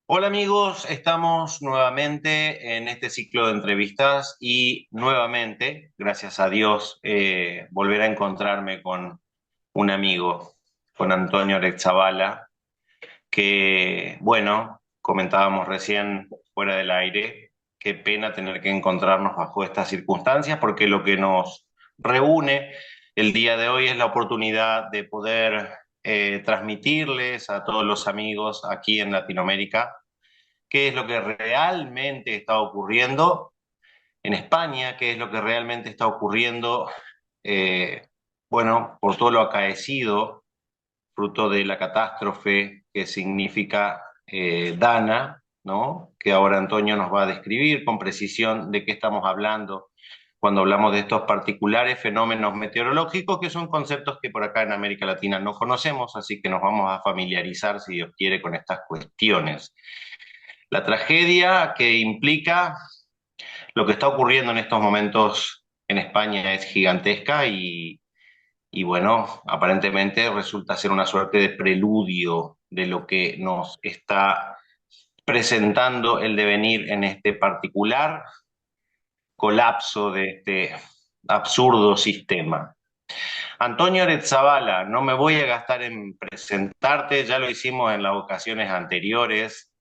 Hola amigos, estamos nuevamente en este ciclo de entrevistas y nuevamente, gracias a Dios, volver a encontrarme con un amigo, con Antonio Arexabala, que, bueno, comentábamos recién fuera del aire, qué pena tener que encontrarnos bajo estas circunstancias, porque lo que nos reúne el día de hoy es la oportunidad de poder transmitirles a todos los amigos aquí en Latinoamérica qué es lo que realmente está ocurriendo en España, qué es lo que realmente está ocurriendo, eh, bueno, por todo lo acaecido, fruto de la catástrofe que significa Dana, ¿no? Que ahora Antonio nos va a describir con precisión de qué estamos hablando cuando hablamos de estos particulares fenómenos meteorológicos, que son conceptos que por acá en América Latina no conocemos, así que nos vamos a familiarizar, si Dios quiere, con estas cuestiones. La tragedia que implica lo que está ocurriendo en estos momentos en España es gigantesca y bueno, aparentemente resulta ser una suerte de preludio de lo que nos está presentando el devenir en este particular colapso de este absurdo sistema. Antonio Aretzabala, no me voy a gastar en presentarte, ya lo hicimos en las ocasiones anteriores,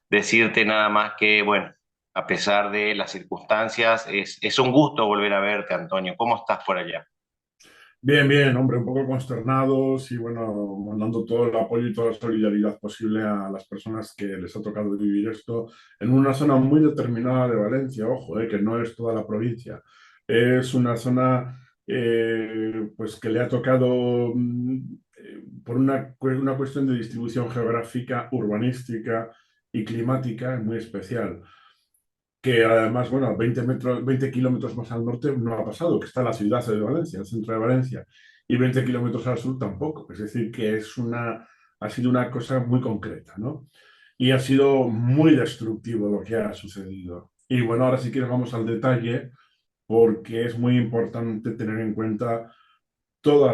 decirte nada más que, bueno, a pesar de las circunstancias, es un gusto volver a verte, Antonio. ¿Cómo estás por allá? Bien, bien, hombre, un poco consternados y bueno, mandando todo el apoyo y toda la solidaridad posible a las personas que les ha tocado vivir esto en una zona muy determinada de Valencia, ojo, que no es toda la provincia. Es una zona pues que le ha tocado por una cuestión de distribución geográfica, urbanística y climática muy especial que además, bueno, 20 kilómetros más al norte no ha pasado, que está la ciudad de Valencia, el centro de Valencia, y 20 kilómetros al sur tampoco. Es decir, que ha sido una cosa muy concreta, ¿no? Y ha sido muy destructivo lo que ha sucedido. Y bueno, ahora si quieres vamos al detalle, porque es muy importante tener en cuenta toda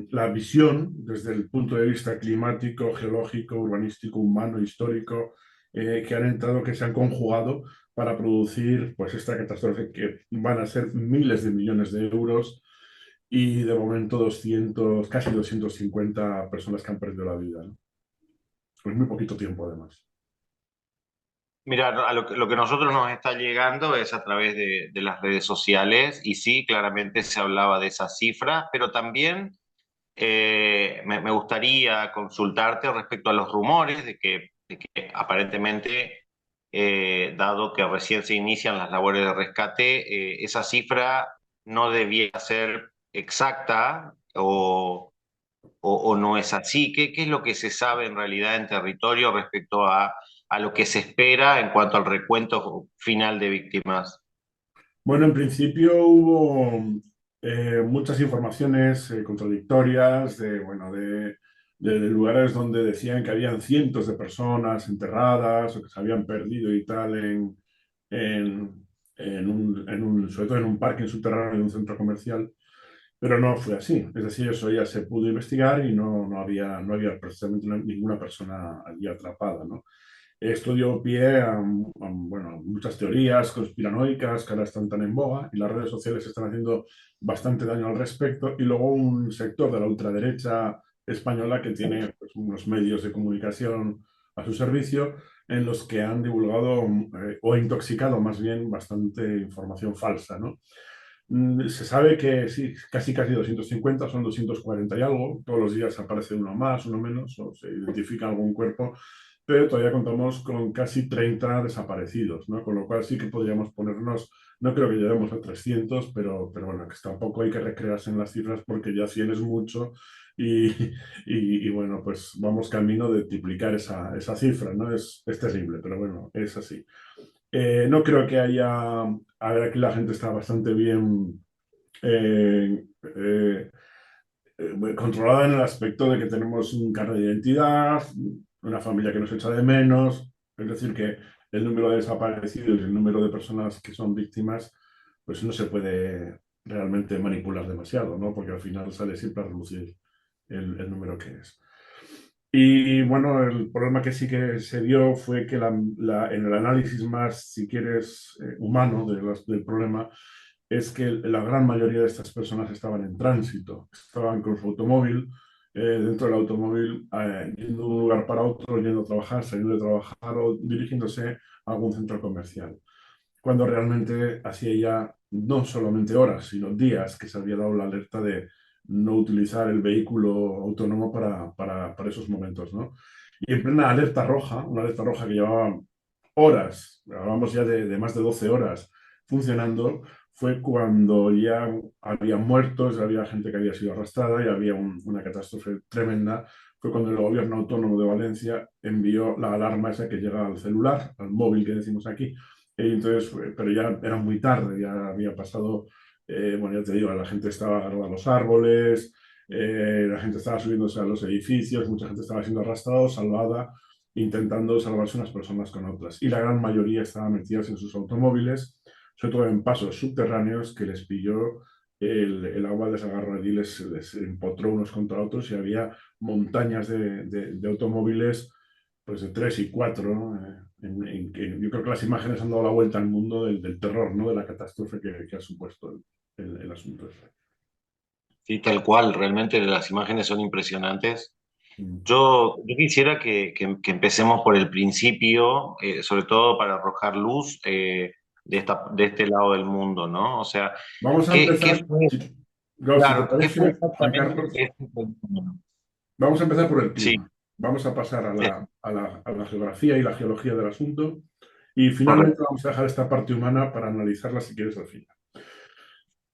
la visión desde el punto de vista climático, geológico, urbanístico, humano, histórico, que han entrado, que se han conjugado para producir pues, esta catástrofe que van a ser miles de millones de euros y de momento 200, casi 250 personas que han perdido la vida, ¿no? Pues muy poquito tiempo además. Mira, lo que nosotros nos está llegando es a través de las redes sociales y sí, claramente se hablaba de esas cifras, pero también me gustaría consultarte respecto a los rumores de que aparentemente, dado que recién se inician las labores de rescate, esa cifra no debía ser exacta o no es así. ¿Qué es lo que se sabe en realidad en territorio respecto a lo que se espera en cuanto al recuento final de víctimas? Bueno, en principio hubo muchas informaciones contradictorias de lugares donde decían que habían cientos de personas enterradas o que se habían perdido y tal en, sobre todo en un parque subterráneo de un centro comercial, pero no fue así. Es decir, eso ya se pudo investigar y no había precisamente ninguna persona allí atrapada, ¿no? Esto dio pie bueno, muchas teorías conspiranoicas que ahora están tan en boga y las redes sociales están haciendo bastante daño al respecto. Y luego un sector de la ultraderecha española que tiene pues, unos medios de comunicación a su servicio en los que han divulgado o intoxicado más bien bastante información falsa, ¿no? Se sabe que sí, casi 250, son 240 y algo. Todos los días aparece uno más, uno menos, o se identifica algún cuerpo, pero todavía contamos con casi 30 desaparecidos, ¿no? Con lo cual sí que podríamos ponernos, no creo que lleguemos a 300, pero bueno, que tampoco hay que recrearse en las cifras porque ya 100 es mucho y, y bueno, pues vamos camino de triplicar esa cifra, ¿no? Es terrible, pero bueno, es así. No creo que haya, a ver, aquí la gente está bastante bien eh, eh, controlada en el aspecto de que tenemos un carnet de identidad, una familia que nos echa de menos, es decir, que el número de desaparecidos y el número de personas que son víctimas, pues no se puede realmente manipular demasiado, ¿no? Porque al final sale siempre a reducir el número que es. Y bueno, el problema que sí que se dio fue que en el análisis más, si quieres, humano del problema, es que la gran mayoría de estas personas estaban en tránsito, estaban con su automóvil, dentro del automóvil, yendo de un lugar para otro, yendo a trabajar, saliendo de trabajar o dirigiéndose a algún centro comercial, cuando realmente hacía ya no solamente horas, sino días que se había dado la alerta de no utilizar el vehículo autónomo para esos momentos, ¿no? Y en plena alerta roja, una alerta roja que llevaba horas, hablábamos ya de más de 12 horas funcionando, fue cuando ya había muertos, había gente que había sido arrastrada y había una catástrofe tremenda. Fue cuando el gobierno autónomo de Valencia envió la alarma esa que llega al celular, al móvil que decimos aquí, y entonces, pero ya era muy tarde, ya había pasado, bueno, ya te digo, la gente estaba agarrada a los árboles, la gente estaba subiéndose a los edificios, mucha gente estaba siendo arrastrada, salvada, intentando salvarse unas personas con otras. Y la gran mayoría estaban metidas en sus automóviles, sobre todo en pasos subterráneos que les pilló el agua, les agarró allí, les empotró unos contra otros y había montañas de automóviles pues de tres y cuatro, ¿no? Yo creo que las imágenes han dado la vuelta al mundo del terror, ¿no? De la catástrofe que ha supuesto el asunto. Sí, tal cual, realmente las imágenes son impresionantes. Mm. Yo quisiera que empecemos por el principio, sobre todo para arrojar luz de este lado del mundo, ¿no? O sea, Vamos a ¿qué empezar, fue, Si te claro, qué fue parece, Juan exactamente Carlos, este fenómeno? vamos a empezar por el Sí, clima. Vamos a pasar es a la geografía y la geología del asunto y finalmente correcto. vamos a dejar esta parte humana para analizarla si quieres al final.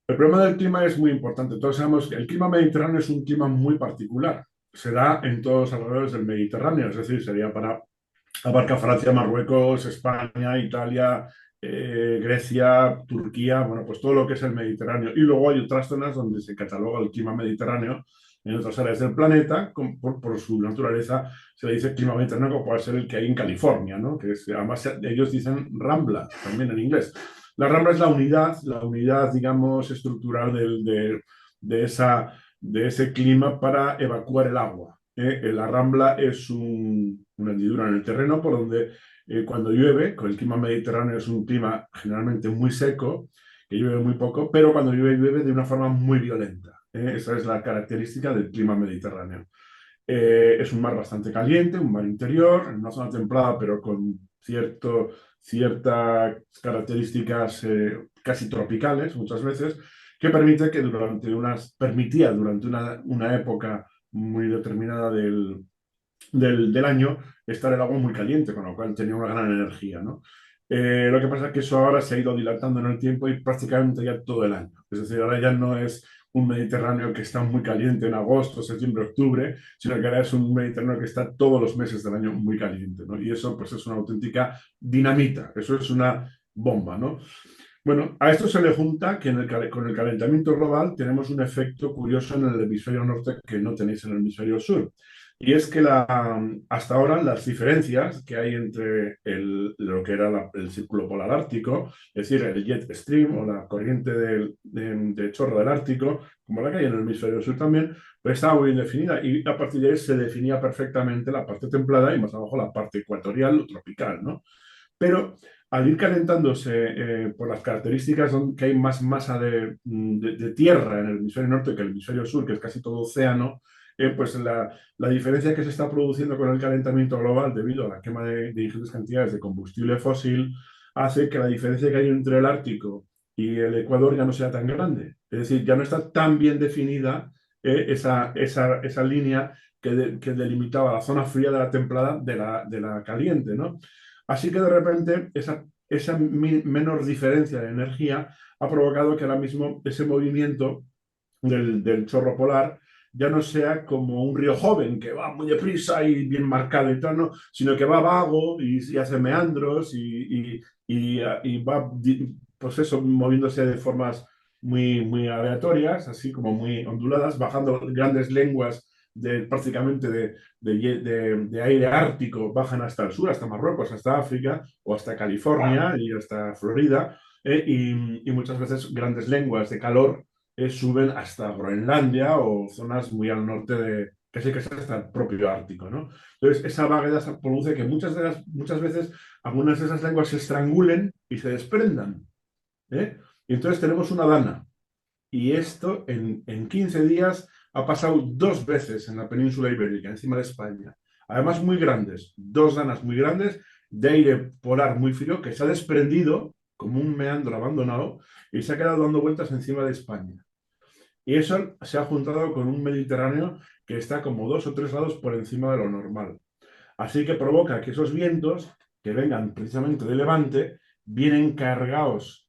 El problema del clima es muy importante. Todos sabemos que el clima mediterráneo es un clima muy particular. Se da en todos los alrededores del Mediterráneo, es decir, sería para abarca Francia, Marruecos, España, Italia, Grecia, Turquía, bueno, pues todo lo que es el Mediterráneo. Y luego hay otras zonas donde se cataloga el clima mediterráneo en otras áreas del planeta, por su naturaleza se le dice clima mediterráneo, como puede ser el que hay en California, ¿no? Que es, además ellos dicen rambla, también en inglés. La rambla es la unidad, digamos, estructural de, esa, de ese clima para evacuar el agua. La rambla es una hendidura en el terreno por donde cuando llueve, con el clima mediterráneo es un clima generalmente muy seco, que llueve muy poco, pero cuando llueve, llueve de una forma muy violenta. Esa es la característica del clima mediterráneo. Es un mar bastante caliente, un mar interior, en una zona templada, pero con ciertas características casi tropicales muchas veces, que permitía durante una época muy determinada del año estar el agua muy caliente, con lo cual tenía una gran energía, ¿no? Lo que pasa es que eso ahora se ha ido dilatando en el tiempo y prácticamente ya todo el año. Es decir, ahora ya no es un Mediterráneo que está muy caliente en agosto, septiembre, octubre, sino que ahora es un Mediterráneo que está todos los meses del año muy caliente, ¿no? Y eso pues es una auténtica dinamita, eso es una bomba, ¿no? Bueno, a esto se le junta que con el calentamiento global tenemos un efecto curioso en el hemisferio norte que no tenéis en el hemisferio sur. Y es que hasta ahora las diferencias que hay entre lo que era el círculo polar ártico, es decir, el jet stream o la corriente de chorro del Ártico, como la que hay en el hemisferio sur también, pues estaba muy bien definida y a partir de ahí se definía perfectamente la parte templada y más abajo la parte ecuatorial o tropical, ¿no? Pero al ir calentándose por las características que hay más masa de tierra en el hemisferio norte que el hemisferio sur, que es casi todo océano, pues la diferencia que se está produciendo con el calentamiento global debido a la quema de ingentes cantidades de combustible fósil hace que la diferencia que hay entre el Ártico y el Ecuador ya no sea tan grande. Es decir, ya no está tan bien definida esa línea que delimitaba la zona fría de la templada de la caliente, ¿no? Así que de repente esa menor diferencia de energía ha provocado que ahora mismo ese movimiento del chorro polar ya no sea como un río joven que va muy deprisa y bien marcado y tal, ¿no? Sino que va vago y hace meandros y va, pues eso, moviéndose de formas muy aleatorias, así como muy onduladas, bajando grandes lenguas prácticamente de aire ártico, bajan hasta el sur, hasta Marruecos, hasta África o hasta California y hasta Florida, y muchas veces grandes lenguas de calor suben hasta Groenlandia o zonas muy al norte que es hasta el propio Ártico, ¿no? Entonces, esa vaguedad produce que muchas veces algunas de esas lenguas se estrangulen y se desprendan, ¿eh? Y entonces tenemos una dana. Y esto en 15 días ha pasado dos veces en la península ibérica, encima de España. Además, muy grandes, dos danas muy grandes de aire polar muy frío que se ha desprendido como un meandro abandonado y se ha quedado dando vueltas encima de España. Y eso se ha juntado con un Mediterráneo que está como 2 o 3 grados por encima de lo normal. Así que provoca que esos vientos que vengan precisamente de levante vienen cargados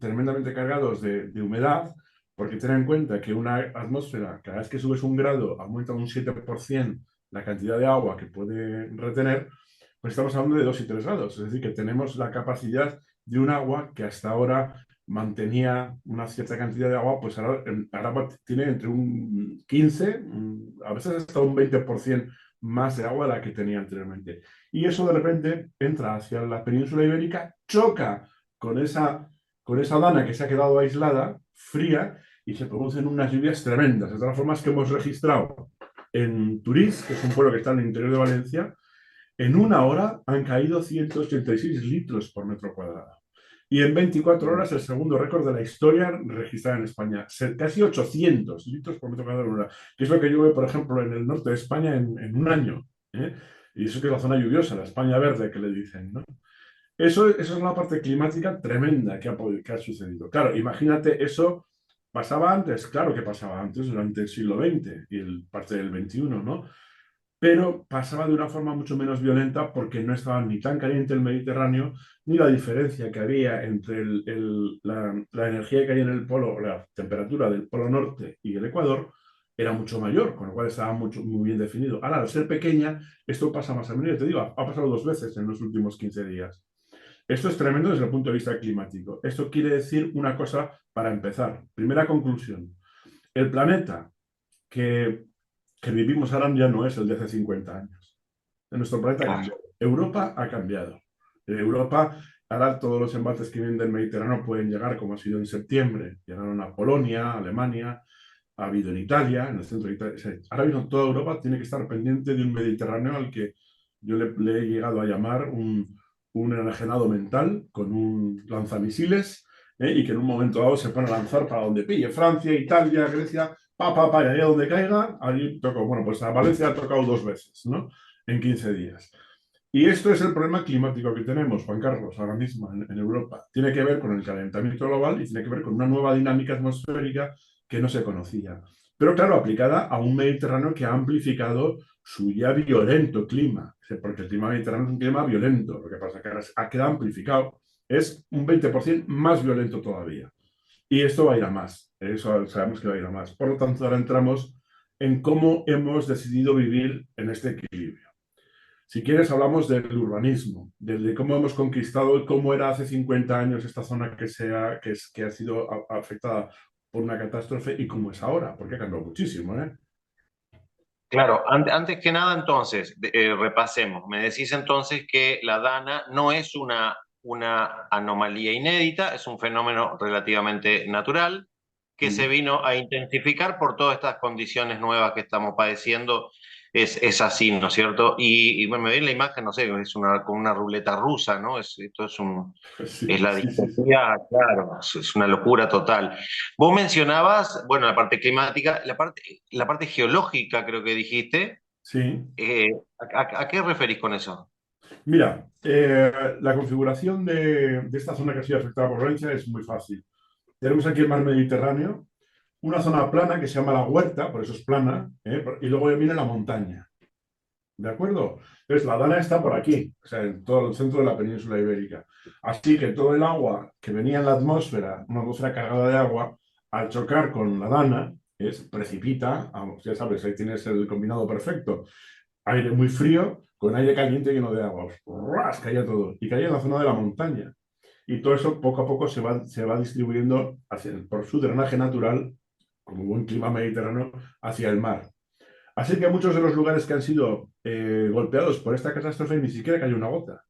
tremendamente cargados de humedad, porque ten en cuenta que una atmósfera, cada vez que subes un grado, aumenta un 7% la cantidad de agua que puede retener, pues estamos hablando de 2 y 3 grados. Es decir, que tenemos la capacidad de un agua que hasta ahora mantenía una cierta cantidad de agua, pues ahora tiene entre un 15, a veces hasta un 20% más de agua de la que tenía anteriormente. Y eso de repente entra hacia la península ibérica, choca con esa dana que se ha quedado aislada, fría, y se producen unas lluvias tremendas. De todas formas que hemos registrado en Turís, que es un pueblo que está en el interior de Valencia, en una hora han caído 186 litros por metro cuadrado. Y en 24 horas el segundo récord de la historia registrado en España. Casi 800 litros por metro cuadrado en una hora. Que es lo que llueve, por ejemplo, en el norte de España en un año. ¿Eh? Y eso que es la zona lluviosa, la España verde que le dicen, ¿no? Eso es una parte climática tremenda que ha sucedido. Claro, imagínate, eso pasaba antes, claro que pasaba antes, durante el siglo XX y parte del XXI, ¿no? Pero pasaba de una forma mucho menos violenta porque no estaba ni tan caliente el Mediterráneo, ni la diferencia que había entre la energía que hay en el polo, la temperatura del polo norte y el Ecuador, era mucho mayor, con lo cual estaba muy bien definido. Ahora, al ser pequeña, esto pasa más a menudo. Te digo, ha pasado 2 veces en los últimos 15 días. Esto es tremendo desde el punto de vista climático. Esto quiere decir una cosa para empezar. Primera conclusión. El planeta que, que vivimos ahora ya no es el de hace 50 años. Nuestro planeta ha Claro. cambiado. Europa ha cambiado. En Europa, ahora todos los embalses que vienen del Mediterráneo pueden llegar, como ha sido en septiembre. Llegaron a Polonia, Alemania, ha habido en Italia, en el centro de Italia. Ahora mismo toda Europa tiene que estar pendiente de un Mediterráneo al que yo le he llegado a llamar un enajenado mental con un lanzamisiles, y que en un momento dado se pone a lanzar para donde pille. Francia, Italia, Grecia, y allá donde caiga, allí tocó. Bueno, pues a Valencia ha tocado 2 veces, ¿no? En 15 días. Y esto es el problema climático que tenemos, Juan Carlos, ahora mismo en Europa. Tiene que ver con el calentamiento global y tiene que ver con una nueva dinámica atmosférica que no se conocía. Pero claro, aplicada a un Mediterráneo que ha amplificado su ya violento clima, porque el clima mediterráneo es un clima violento, lo que pasa es que ahora ha quedado amplificado, es un 20% más violento todavía. Y esto va a ir a más, eso sabemos que va a ir a más. Por lo tanto, ahora entramos en cómo hemos decidido vivir en este equilibrio. Si quieres, hablamos del urbanismo, de cómo hemos conquistado, cómo era hace 50 años esta zona que ha sido afectada por una catástrofe y cómo es ahora, porque ha cambiado muchísimo, ¿eh? Claro, antes que nada, entonces, repasemos. Me decís entonces que la Dana no es una anomalía inédita, es un fenómeno relativamente natural que se Mm. vino a intensificar por todas estas condiciones nuevas que estamos padeciendo. Es así, ¿no es cierto? Y bueno, me ven la imagen, no sé, es como una ruleta rusa, ¿no? Esto es Sí, la sí, sí, sí. distopía, claro, es una locura total. Vos mencionabas, bueno, la parte climática, la parte geológica, creo que dijiste. Sí. Eh, ¿A qué referís con eso? Mira, la configuración de esta zona que ha sido afectada por Valencia es muy fácil. Tenemos aquí el mar Mediterráneo, una zona plana que se llama la huerta, por eso es plana, y luego viene la montaña. ¿De acuerdo? Entonces, la Dana está por aquí, o sea, en todo el centro de la península ibérica. Así que todo el agua que venía en la atmósfera, una atmósfera cargada de agua, al chocar con la Dana, precipita, vamos, ya sabes, ahí tienes el combinado perfecto. Aire muy frío con aire caliente lleno de agua. ¡Ras! Caía todo. Y caía en la zona de la montaña. Y todo eso poco a poco se va distribuyendo por su drenaje natural, como buen clima mediterráneo, hacia el mar. Así que muchos de los lugares que han sido golpeados por esta catástrofe ni siquiera cayó una gota.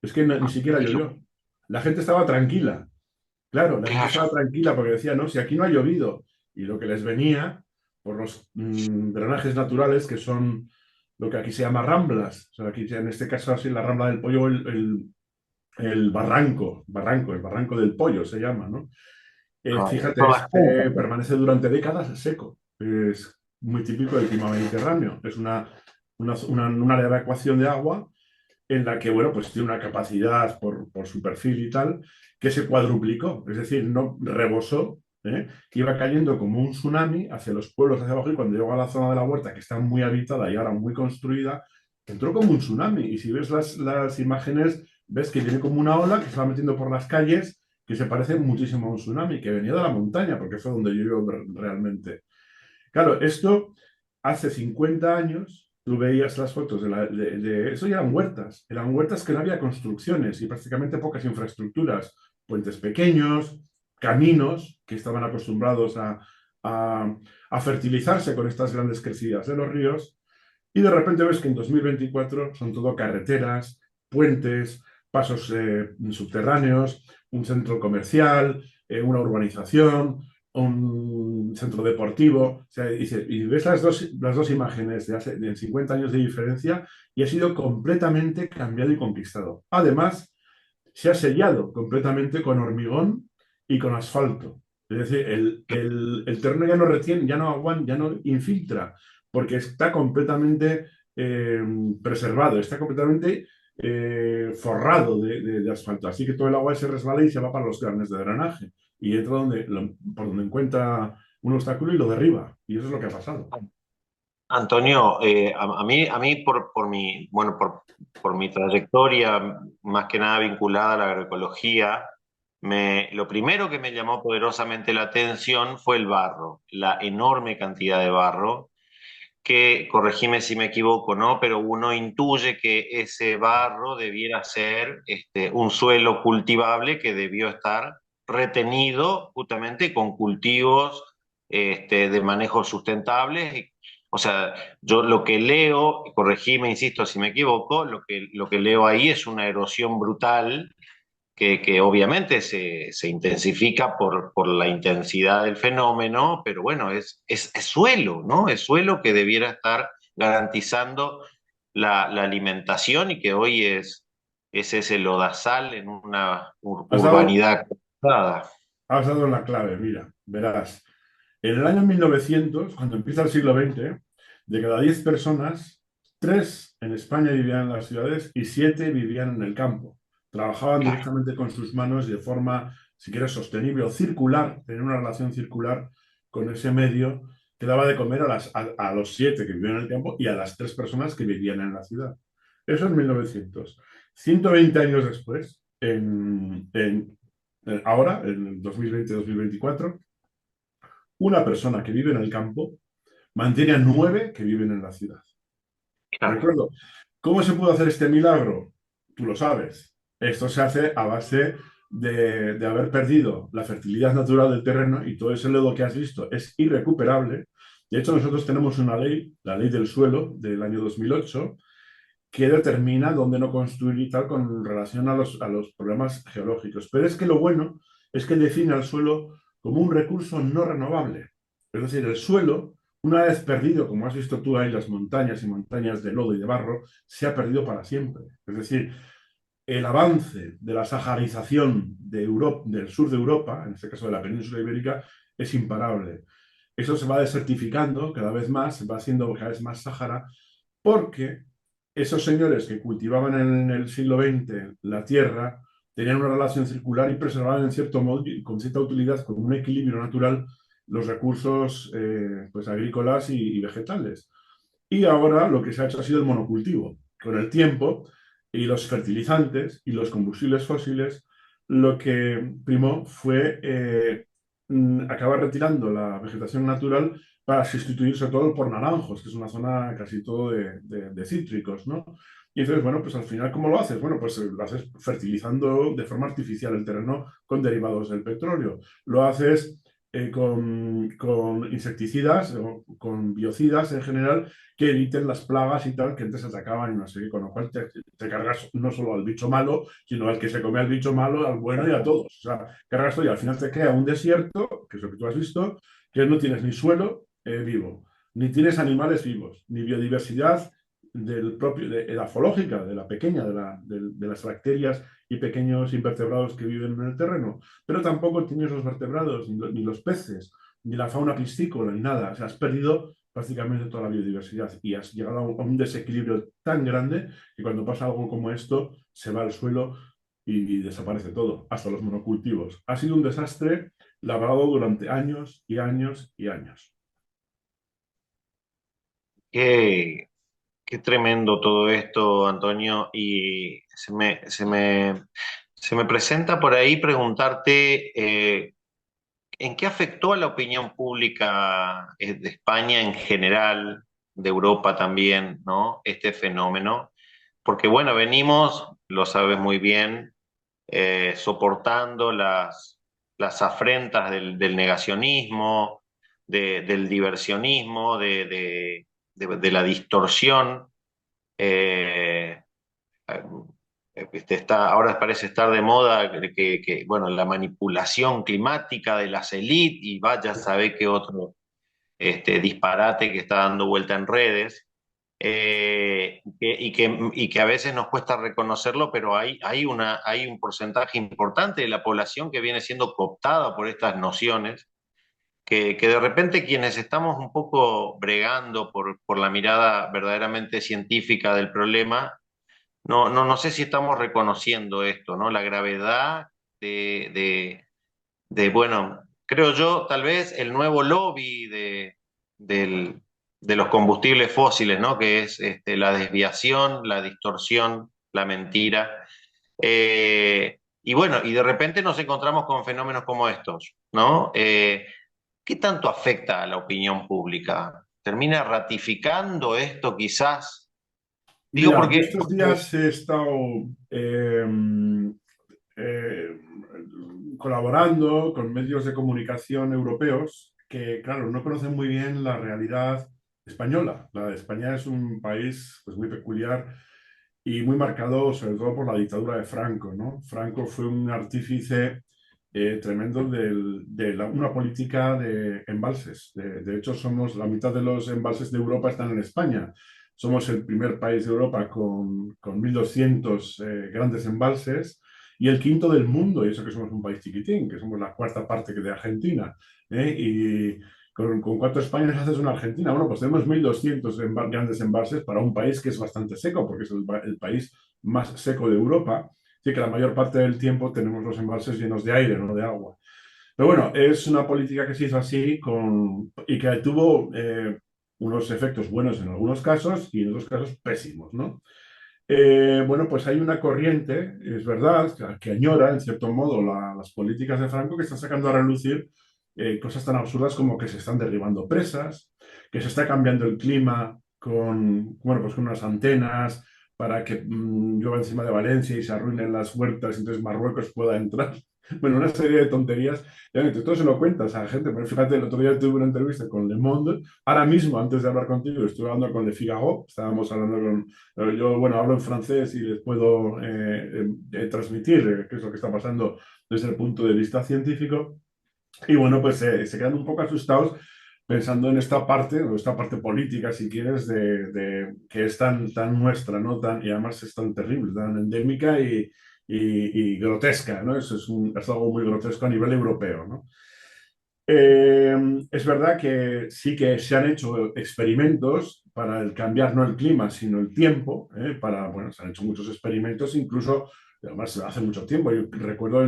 Es que ni siquiera llovió. La gente estaba tranquila. Claro, la gente Claro, estaba tranquila porque decía, no, si aquí no ha llovido. Y lo que les venía, por los drenajes naturales que son lo que aquí se llama ramblas. O sea, aquí en este caso así la rambla del pollo, el el barranco del pollo se llama, ¿no? Fíjate, Por las cuencas. este permanece durante décadas seco. Es muy típico del clima mediterráneo. Es un área de evacuación de agua en la que, bueno, pues tiene una capacidad por su perfil y tal, que se cuadruplicó. Es decir, no rebosó, iba cayendo como un tsunami hacia los pueblos hacia abajo y cuando llegó a la zona de la huerta, que está muy habitada y ahora muy construida, entró como un tsunami. Y si ves las imágenes, ves que viene como una ola que se va metiendo por las calles que se parece muchísimo a un tsunami, que venía de la montaña, porque fue donde yo vivo realmente. Claro, esto hace 50 años, tú veías las fotos eso, y eran huertas que no había construcciones y prácticamente pocas infraestructuras, puentes pequeños, caminos que estaban acostumbrados a, a fertilizarse con estas grandes crecidas de los ríos, y de repente ves que en 2024 son todo carreteras, puentes, pasos subterráneos, un centro comercial, una urbanización, un centro deportivo. O sea, y ves las dos imágenes de 50 años de diferencia y ha sido completamente cambiado y conquistado. Además, se ha sellado completamente con hormigón y con asfalto. Es decir, el terreno ya no retiene, ya no aguanta, ya no infiltra, porque está completamente eh, preservado, está completamente forrado de asfalto. Así que todo el agua se resbala y se va para los granes de drenaje. Y entra por donde encuentra un obstáculo y lo derriba. Y eso es lo que ha pasado. Antonio, a mí por mi, bueno, por mi trayectoria, más que nada vinculada a la agroecología, lo primero que me llamó poderosamente la atención fue el barro, la enorme cantidad de barro, que, corregime si me equivoco, ¿no? Pero uno intuye que ese barro debiera ser un suelo cultivable que debió estar retenido justamente con cultivos de manejo sustentables. O sea, yo lo que leo, corregime, insisto si me equivoco, lo que leo ahí es una erosión brutal que obviamente se intensifica por la intensidad del fenómeno, pero bueno, es suelo, ¿no? Es suelo que debiera estar garantizando la alimentación y que hoy es ese lodazal en una Has dado, urbanidad cruzada. has dado en la clave, mira, verás. En el año 1900, cuando empieza el siglo XX, de cada 10 personas, 3 en España vivían en las ciudades y 7 vivían en el campo. Trabajaban Claro. directamente con sus manos de forma, si quieres, sostenible o circular, tener una relación circular con ese medio que daba de comer a los 7 que vivían en el campo y a las 3 personas que vivían en la ciudad. Eso en 1900. 120 años después, ahora, en 2020-2024, una persona que vive en el campo mantiene a 9 que viven en la ciudad. ¿De Claro. acuerdo? ¿Cómo se puede hacer este milagro? Tú lo sabes. Esto se hace a base de haber perdido la fertilidad natural del terreno y todo ese lodo que has visto es irrecuperable. De hecho, nosotros tenemos una ley, la ley del suelo del año 2008, que determina dónde no construir y tal con relación a los problemas geológicos. Pero es que lo bueno es que define al suelo como un recurso no renovable. Es decir, el suelo, una vez perdido, como has visto tú ahí, las montañas y montañas de lodo y de barro, se ha perdido para siempre. Es decir, el avance de la saharización de Europa, del sur de Europa, en este caso de la península ibérica, es imparable. Eso se va desertificando cada vez más, va siendo cada vez más Sáhara, porque esos señores que cultivaban en el siglo XX la tierra tenían una relación circular y preservaban en cierto modo, con cierta utilidad, con un equilibrio natural, los recursos pues, agrícolas y vegetales. Y ahora lo que se ha hecho ha sido el monocultivo. Con el tiempo y los fertilizantes y los combustibles fósiles, lo que primó fue acabar retirando la vegetación natural para sustituirse todo por naranjos, que es una zona casi todo de cítricos, ¿no? Y entonces, bueno, pues al final, ¿cómo lo haces? Bueno, pues lo haces fertilizando de forma artificial el terreno con derivados del petróleo. Lo haces con insecticidas o con biocidas en general que eviten las plagas y tal que antes atacaban y no sé qué, con lo cual te cargas no solo al bicho malo, sino al que se come al bicho malo, al bueno y a todos. O sea, cargas todo y al final te queda un desierto, que es lo que tú has visto, que no tienes ni suelo, vivo, ni tienes animales vivos, ni biodiversidad de la zoológica, de la pequeña, de las bacterias y pequeños invertebrados que viven en el terreno, pero tampoco tienes los vertebrados, ni los peces, ni la fauna piscícola, ni nada. O sea, has perdido prácticamente toda la biodiversidad y has llegado a un desequilibrio tan grande que cuando pasa algo como esto se va al suelo y desaparece todo, hasta los monocultivos. Ha sido un desastre labrado durante años y años y años. Qué, qué tremendo todo esto, Antonio, y se me presenta por ahí preguntarte ¿en qué afectó a la opinión pública de España en general, de Europa también, ¿no? Este fenómeno? Porque bueno, venimos, lo sabes muy bien, soportando las afrentas del negacionismo, del diversionismo, de la distorsión. eh, ahora parece estar de moda bueno, la manipulación climática de las élites y vaya a saber qué otro disparate que está dando vuelta en redes. Y que a veces nos cuesta reconocerlo, pero hay un porcentaje importante de la población que viene siendo cooptada por estas nociones, que de repente quienes estamos un poco bregando por la mirada verdaderamente científica del problema, no sé si estamos reconociendo esto, ¿no? La gravedad de, de, bueno, creo yo, tal vez el nuevo lobby del- de los combustibles fósiles, ¿no? Que es la desviación, la distorsión, la mentira. Y bueno, y de repente nos encontramos con fenómenos como estos, ¿no? ¿Qué tanto afecta a la opinión pública? ¿Termina ratificando esto quizás? Digo Mira, yo porque estos días he estado eh, eh, colaborando con medios de comunicación europeos que, claro, no conocen muy bien la realidad española. La de España es un país pues, muy peculiar y muy marcado sobre todo por la dictadura de Franco, ¿no? Franco fue un artífice tremendo una política de embalses. De hecho, somos la mitad de los embalses de Europa están en España. Somos el primer país de Europa con 1.200 grandes embalses y el quinto del mundo, y eso que somos un país chiquitín, que somos la cuarta parte que de Argentina. Y con cuántos Españas haces una Argentina? Bueno, pues tenemos 1.200 grandes embalses para un país que es bastante seco, porque es el país más seco de Europa. Así que la mayor parte del tiempo tenemos los embalses llenos de aire, no de agua. Pero bueno, es una política que se hizo así y que tuvo unos efectos buenos en algunos casos y en otros casos pésimos, ¿no? Bueno, pues hay una corriente, es verdad, que añora, en cierto modo, las políticas de Franco, que está sacando a relucir cosas tan absurdas como que se están derribando presas, que se está cambiando el clima bueno, pues con unas antenas para que llueva encima de Valencia y se arruinen las huertas y entonces Marruecos pueda entrar. Bueno, una serie de tonterías. Ya, todo se lo cuentas a la gente. Pero fíjate, el otro día tuve una entrevista con Le Monde. Ahora mismo, antes de hablar contigo, estuve hablando con Le Figaro. Estábamos hablando yo, bueno, hablo en francés y les puedo transmitir qué es lo que está pasando desde el punto de vista científico. Y bueno, pues se quedan un poco asustados pensando en esta parte, o esta parte política, si quieres, que es tan nuestra, ¿no? Y además es tan terrible, tan endémica y grotesca, ¿no? Es algo muy grotesco a nivel europeo, ¿no? Eh, es verdad que sí que se han hecho experimentos para cambiar no el clima, sino el tiempo, bueno, se han hecho muchos experimentos, incluso, además hace mucho tiempo, yo recuerdo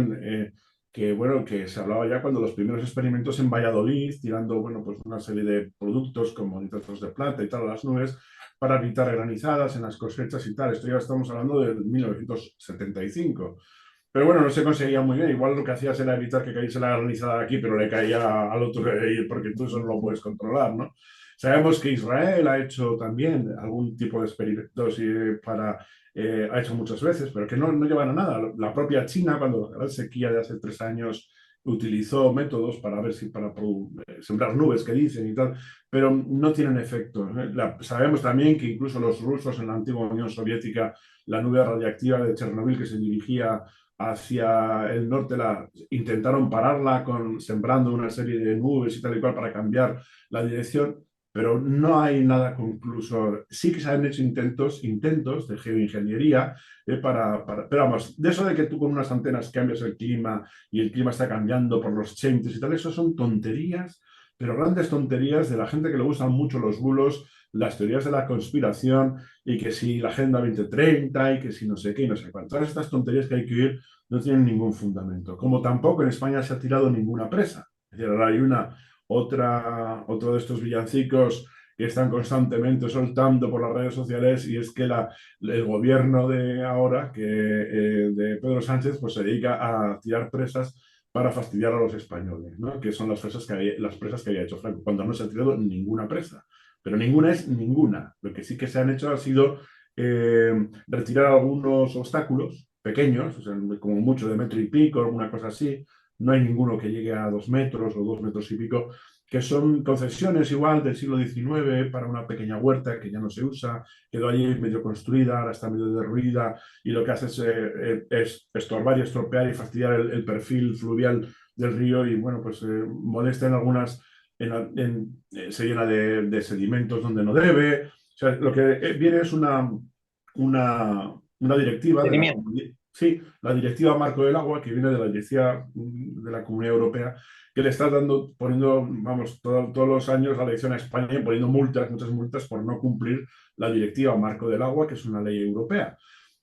bueno, que se hablaba ya cuando los primeros experimentos en Valladolid, tirando, bueno, pues una serie de productos como nitratos de plata y tal a las nubes, para evitar granizadas en las cosechas y tal. Esto ya estamos hablando del 1975. Pero bueno, no se conseguía muy bien. Igual lo que hacías era evitar que cayese la granizada aquí, pero le caía al otro porque tú eso no lo puedes controlar, ¿no? Sabemos que Israel ha hecho también algún tipo de experimentos ha hecho muchas veces, pero que no llevan a nada. La propia China, cuando la gran sequía de hace 3 años, utilizó métodos para ver si para sembrar nubes que dicen y tal, pero no tienen efecto. Sabemos también que incluso los rusos en la antigua Unión Soviética, la nube radiactiva de Chernobyl que se dirigía hacia el norte, intentaron pararla sembrando una serie de nubes y tal y cual para cambiar la dirección, pero no hay nada concluso. Sí que se han hecho intentos de geoingeniería, pero vamos, de eso de que tú con unas antenas cambias el clima y el clima está cambiando por los changes y tal, eso son tonterías, pero grandes tonterías de la gente que le gustan mucho los bulos, las teorías de la conspiración y que si la Agenda 2030 y que si no sé qué y no sé cuánto. Todas estas tonterías que hay que ir no tienen ningún fundamento. Como tampoco en España se ha tirado ninguna presa. Es decir, ahora hay otro de estos villancicos que están constantemente soltando por las redes sociales y es que el gobierno de ahora, de Pedro Sánchez, pues se dedica a tirar presas para fastidiar a los españoles, ¿no? Que son las presas que había hecho Franco, cuando no se ha tirado ninguna presa. Pero ninguna es ninguna. Lo que sí que se han hecho ha sido retirar algunos obstáculos pequeños, o sea, como mucho de metro y pico, alguna cosa así. No hay ninguno que llegue a 2 metros o 2 metros y pico, que son concesiones igual del siglo XIX para una pequeña huerta que ya no se usa, quedó allí medio construida, ahora está medio derruida y lo que hace es estorbar y estropear y fastidiar el perfil fluvial del río y bueno, pues molesta en algunas se llena de sedimentos donde no debe. O sea, lo que viene es una directiva de la Mantenimiento. comunidad. Sí, la directiva Marco del Agua, que viene de la directiva de la Comunidad Europea, que le está poniendo, vamos, todos los años la lección a España, poniendo multas, muchas multas por no cumplir la directiva Marco del Agua, que es una ley europea.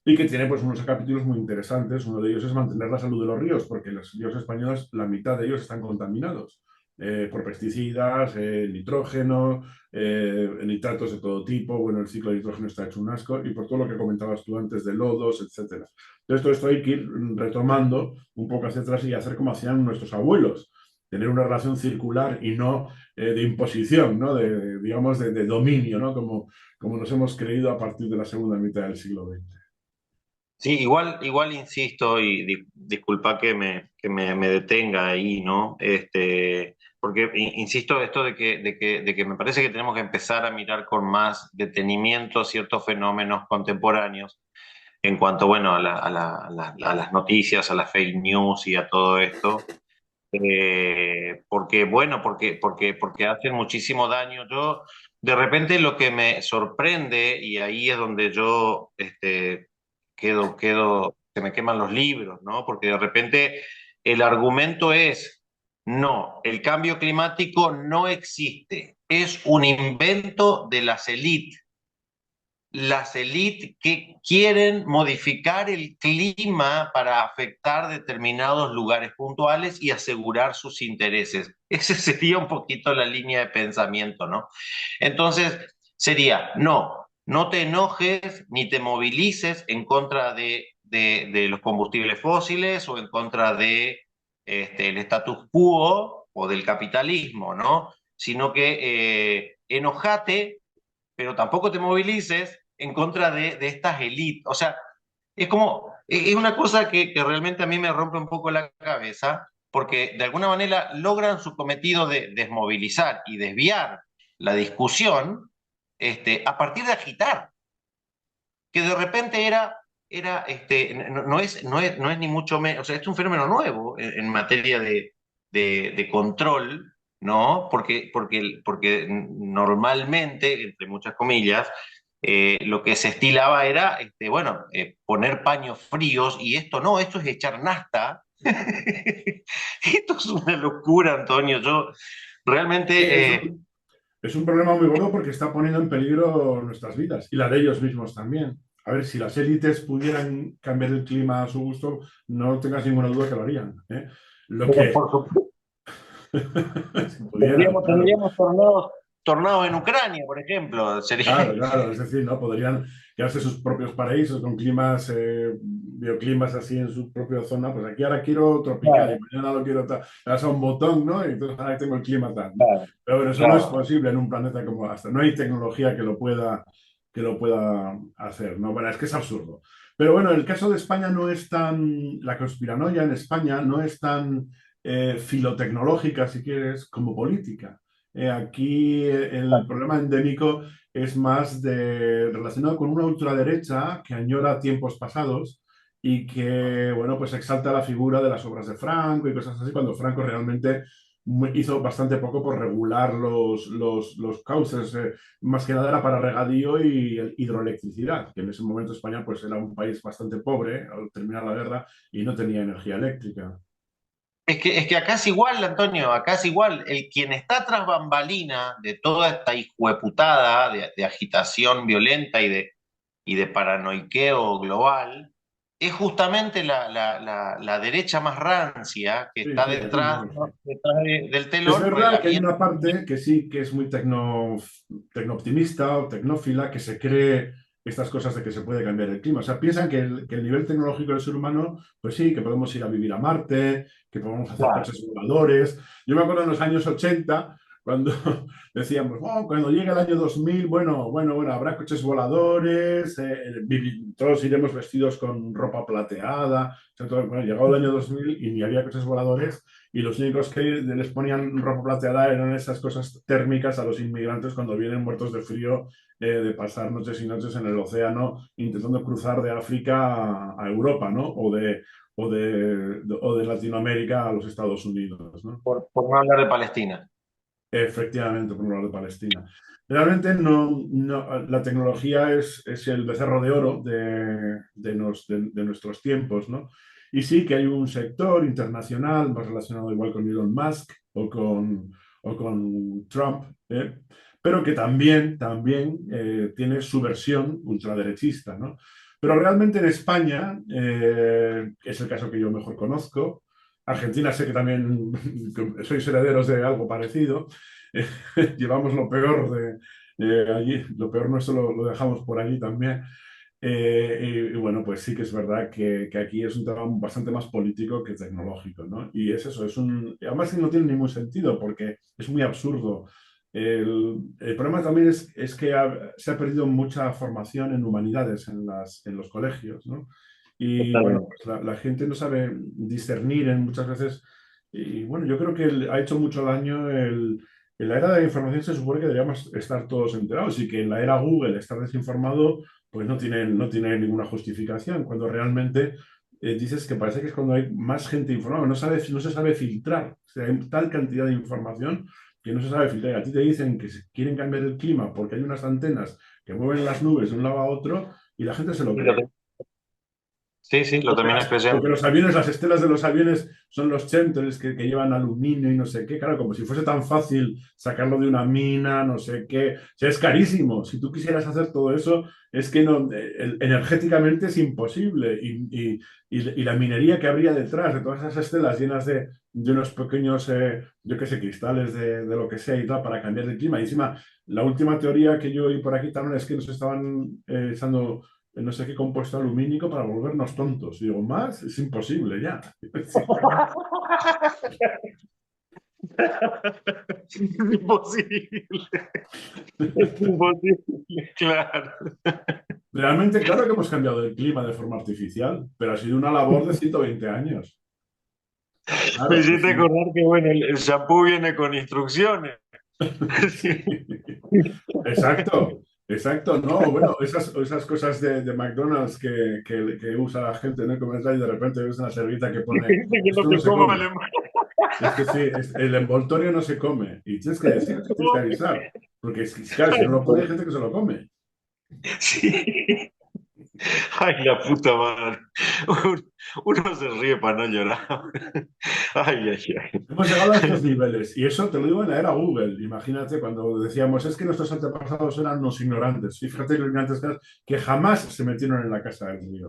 Y que tiene pues unos capítulos muy interesantes. Uno de ellos es mantener la salud de los ríos, porque los ríos españoles, la mitad de ellos están contaminados por pesticidas, nitrógeno, nitratos de todo tipo. Bueno, el ciclo de nitrógeno está hecho un asco y por todo lo que comentabas tú antes de lodos, etcétera. Entonces, todo esto hay que ir retomando un poco hacia atrás y hacer como hacían nuestros abuelos, tener una relación circular y no de imposición, ¿no? Digamos, de dominio, ¿no? Como nos hemos creído a partir de la segunda mitad del siglo XX. Sí, igual insisto y disculpa me detenga ahí, ¿no? Porque insisto esto de que me parece que tenemos que empezar a mirar con más detenimiento ciertos fenómenos contemporáneos en cuanto, bueno, a las noticias, a las fake news y a todo esto. Porque, bueno, porque hacen muchísimo daño. Yo, de repente, lo que me sorprende, y ahí es donde yo se me queman los libros, ¿no? Porque de repente el argumento es, no, el cambio climático no existe, es un invento de las élites que quieren modificar el clima para afectar determinados lugares puntuales y asegurar sus intereses. Esa sería un poquito la línea de pensamiento, ¿no? Entonces, sería, no te enojes ni te movilices en contra de los combustibles fósiles o en contra de el status quo o del capitalismo, ¿no? Sino que enojate pero tampoco te movilices en contra de estas élites. O sea, es como, es una cosa que realmente a mí me rompe un poco la cabeza, porque de alguna manera logran su cometido de desmovilizar y desviar la discusión a partir de agitar, que de repente no es ni mucho menos, o sea, es un fenómeno nuevo en materia de control, ¿no? Porque normalmente, entre muchas comillas, lo que se estilaba era, bueno, poner paños fríos y esto no, esto es echar nafta. Esto es una locura, Antonio. Yo Sí, realmente, es un problema muy gordo porque está poniendo en peligro nuestras vidas y la de ellos mismos también. A ver, si las élites pudieran cambiar el clima a su gusto, no tengas ninguna duda que lo harían, ¿eh? Lo pero que por supuesto, si pudieran, claro. tendríamos tornados en Ucrania, por ejemplo. Sería, Claro, claro, es decir, ¿no? Podrían crearse sus propios paraísos con climas, bioclimas así en su propia zona. Pues aquí ahora quiero tropical y claro, mañana lo quiero tal. Le das a un botón, ¿no? Y entonces ahora tengo el clima tal, ¿no? claro, Pero bueno, eso no es claro. posible en un planeta como hasta. No hay tecnología que lo pueda hacer, ¿no? Bueno, es que es absurdo. Pero bueno, el caso de España no es tan. La conspiranoia en España no es tan filotecnológica, si quieres, como política. Aquí el problema endémico es más relacionado con una ultraderecha que añora tiempos pasados y que, bueno, pues exalta la figura de las obras de Franco y cosas así, cuando Franco realmente hizo bastante poco por regular los cauces, más que nada era para regadío y hidroelectricidad, que en ese momento España pues era un país bastante pobre al terminar la guerra y no tenía energía eléctrica. Es que acá es igual, Antonio, acá es igual. Quien está tras bambalina de toda esta hijueputada de agitación violenta y de paranoiqueo global es justamente la derecha más rancia que Sí, está sí, así detrás, mismo es. ¿no? Detrás del Es telón, porque verdad que hay aquí una parte que sí, que es muy tecnooptimista o tecnófila, que se cree estas cosas de que se puede cambiar el clima. O sea, piensan que el nivel tecnológico del ser humano, pues sí, que podemos ir a vivir a Marte, que podemos hacer claro. coches voladores. Yo me acuerdo en los años 80 cuando decíamos, oh, cuando llegue el año 2000 bueno, habrá coches voladores, todos iremos vestidos con ropa plateada. O sea, bueno, llegó el año 2000 y ni había coches voladores y los únicos que les ponían ropa plateada eran esas cosas térmicas a los inmigrantes cuando vienen muertos de frío, de pasar noches y noches en el océano intentando cruzar de África a Europa, ¿no? O de Latinoamérica a los Estados Unidos, ¿no? Por no hablar de Palestina. Efectivamente, por un lado de Palestina. Realmente la tecnología es el becerro de oro de nuestros tiempos, ¿no? Y sí que hay un sector internacional más relacionado igual con Elon Musk o con Trump, pero que también tiene su versión ultraderechista, ¿no? Pero realmente en España, es el caso que yo mejor conozco. Argentina sé que también sois herederos de algo parecido. Llevamos lo peor de allí, lo peor nuestro lo dejamos por allí también. Y bueno, pues sí que es verdad que aquí es un tema bastante más político que tecnológico, ¿no? Y es eso, además que no tiene ningún sentido porque es muy absurdo. El problema también es que se ha perdido mucha formación en humanidades en los colegios, ¿no? Y bueno, Totalmente. pues la gente no sabe discernir en muchas veces. Y bueno, yo creo que ha hecho mucho daño en la era de la información se supone que deberíamos estar todos enterados y que en la era Google estar desinformado pues no tiene ninguna justificación, cuando realmente dices que parece que es cuando hay más gente informada, no se sabe filtrar, o sea, hay tal cantidad de información que no se sabe filtrar. A ti te dicen que quieren cambiar el clima porque hay unas antenas que mueven las nubes de un lado a otro y la gente se lo Sí, cree. sí, sí, lo terminas O que creyendo. los aviones, las estelas de los aviones son los chemtrails que llevan aluminio y no sé qué. Claro, como si fuese tan fácil sacarlo de una mina, no sé qué. O sea, es carísimo. Si tú quisieras hacer todo eso, es que no, energéticamente es imposible. Y la minería que habría detrás de todas esas estelas llenas de unos pequeños, yo qué sé, cristales de lo que sea y tal, para cambiar el clima. Y encima, la última teoría que yo oí por aquí también es que nos estaban echando no sé qué compuesto alumínico para volvernos tontos. Y digo, más es imposible ya. Es imposible, es imposible, claro. Realmente, claro que hemos cambiado el clima de forma artificial, pero ha sido una labor de 120 años. Me Claro, ha hiciste sido... acordar que, bueno, el shampoo viene con instrucciones. Sí. Exacto, exacto, no, bueno, esas cosas de McDonald's que usa la gente, ¿no? Comercial y de repente ves una servilleta que Que pone, dice que no esto no se se coma come, alemán. es que sí, el envoltorio no se come, y tienes que decir, tienes que avisar, porque claro, si no lo pone hay gente que se lo come. Sí. Ay, la puta madre. Uno se ríe para no llorar. Ay, ay, ay. Hemos llegado a estos niveles, y eso te lo digo en la era Google. Imagínate cuando decíamos, es que nuestros antepasados eran unos ignorantes. Y fíjate los ignorantes que jamás se metieron en la casa del río.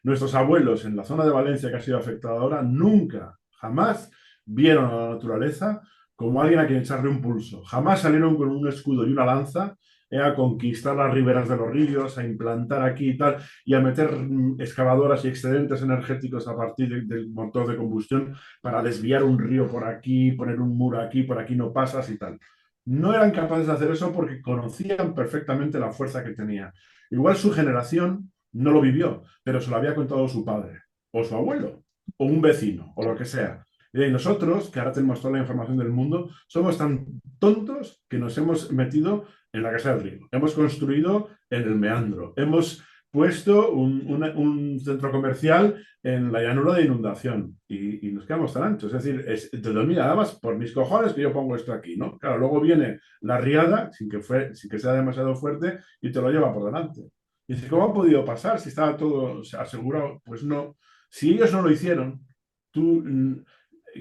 Nuestros abuelos en la zona de Valencia que ha sido afectada ahora, nunca, jamás vieron a la naturaleza como alguien a quien echarle un pulso. Jamás salieron con un escudo y una lanza a conquistar las riberas de los ríos, a implantar aquí y tal, y a meter excavadoras y excedentes energéticos a partir del motor de combustión para desviar un río por aquí, poner un muro aquí, por aquí no pasas y tal. No eran capaces de hacer eso porque conocían perfectamente la fuerza que tenía. Igual su generación no lo vivió, pero se lo había contado su padre, o su abuelo, o un vecino, o lo que sea. Y nosotros, que ahora tenemos toda la información del mundo, somos tan tontos que nos hemos metido en la casa del río. Hemos construido en el meandro. Hemos puesto un centro comercial en la llanura de inundación y nos quedamos tan anchos. Es decir, entonces, mira, nada más por mis cojones que yo pongo esto aquí, ¿no? Claro, luego viene la riada, sin que sea demasiado fuerte, y te lo lleva por delante. Y dices, ¿cómo ha podido pasar si estaba todo asegurado? Pues no. Si ellos no lo hicieron, tú,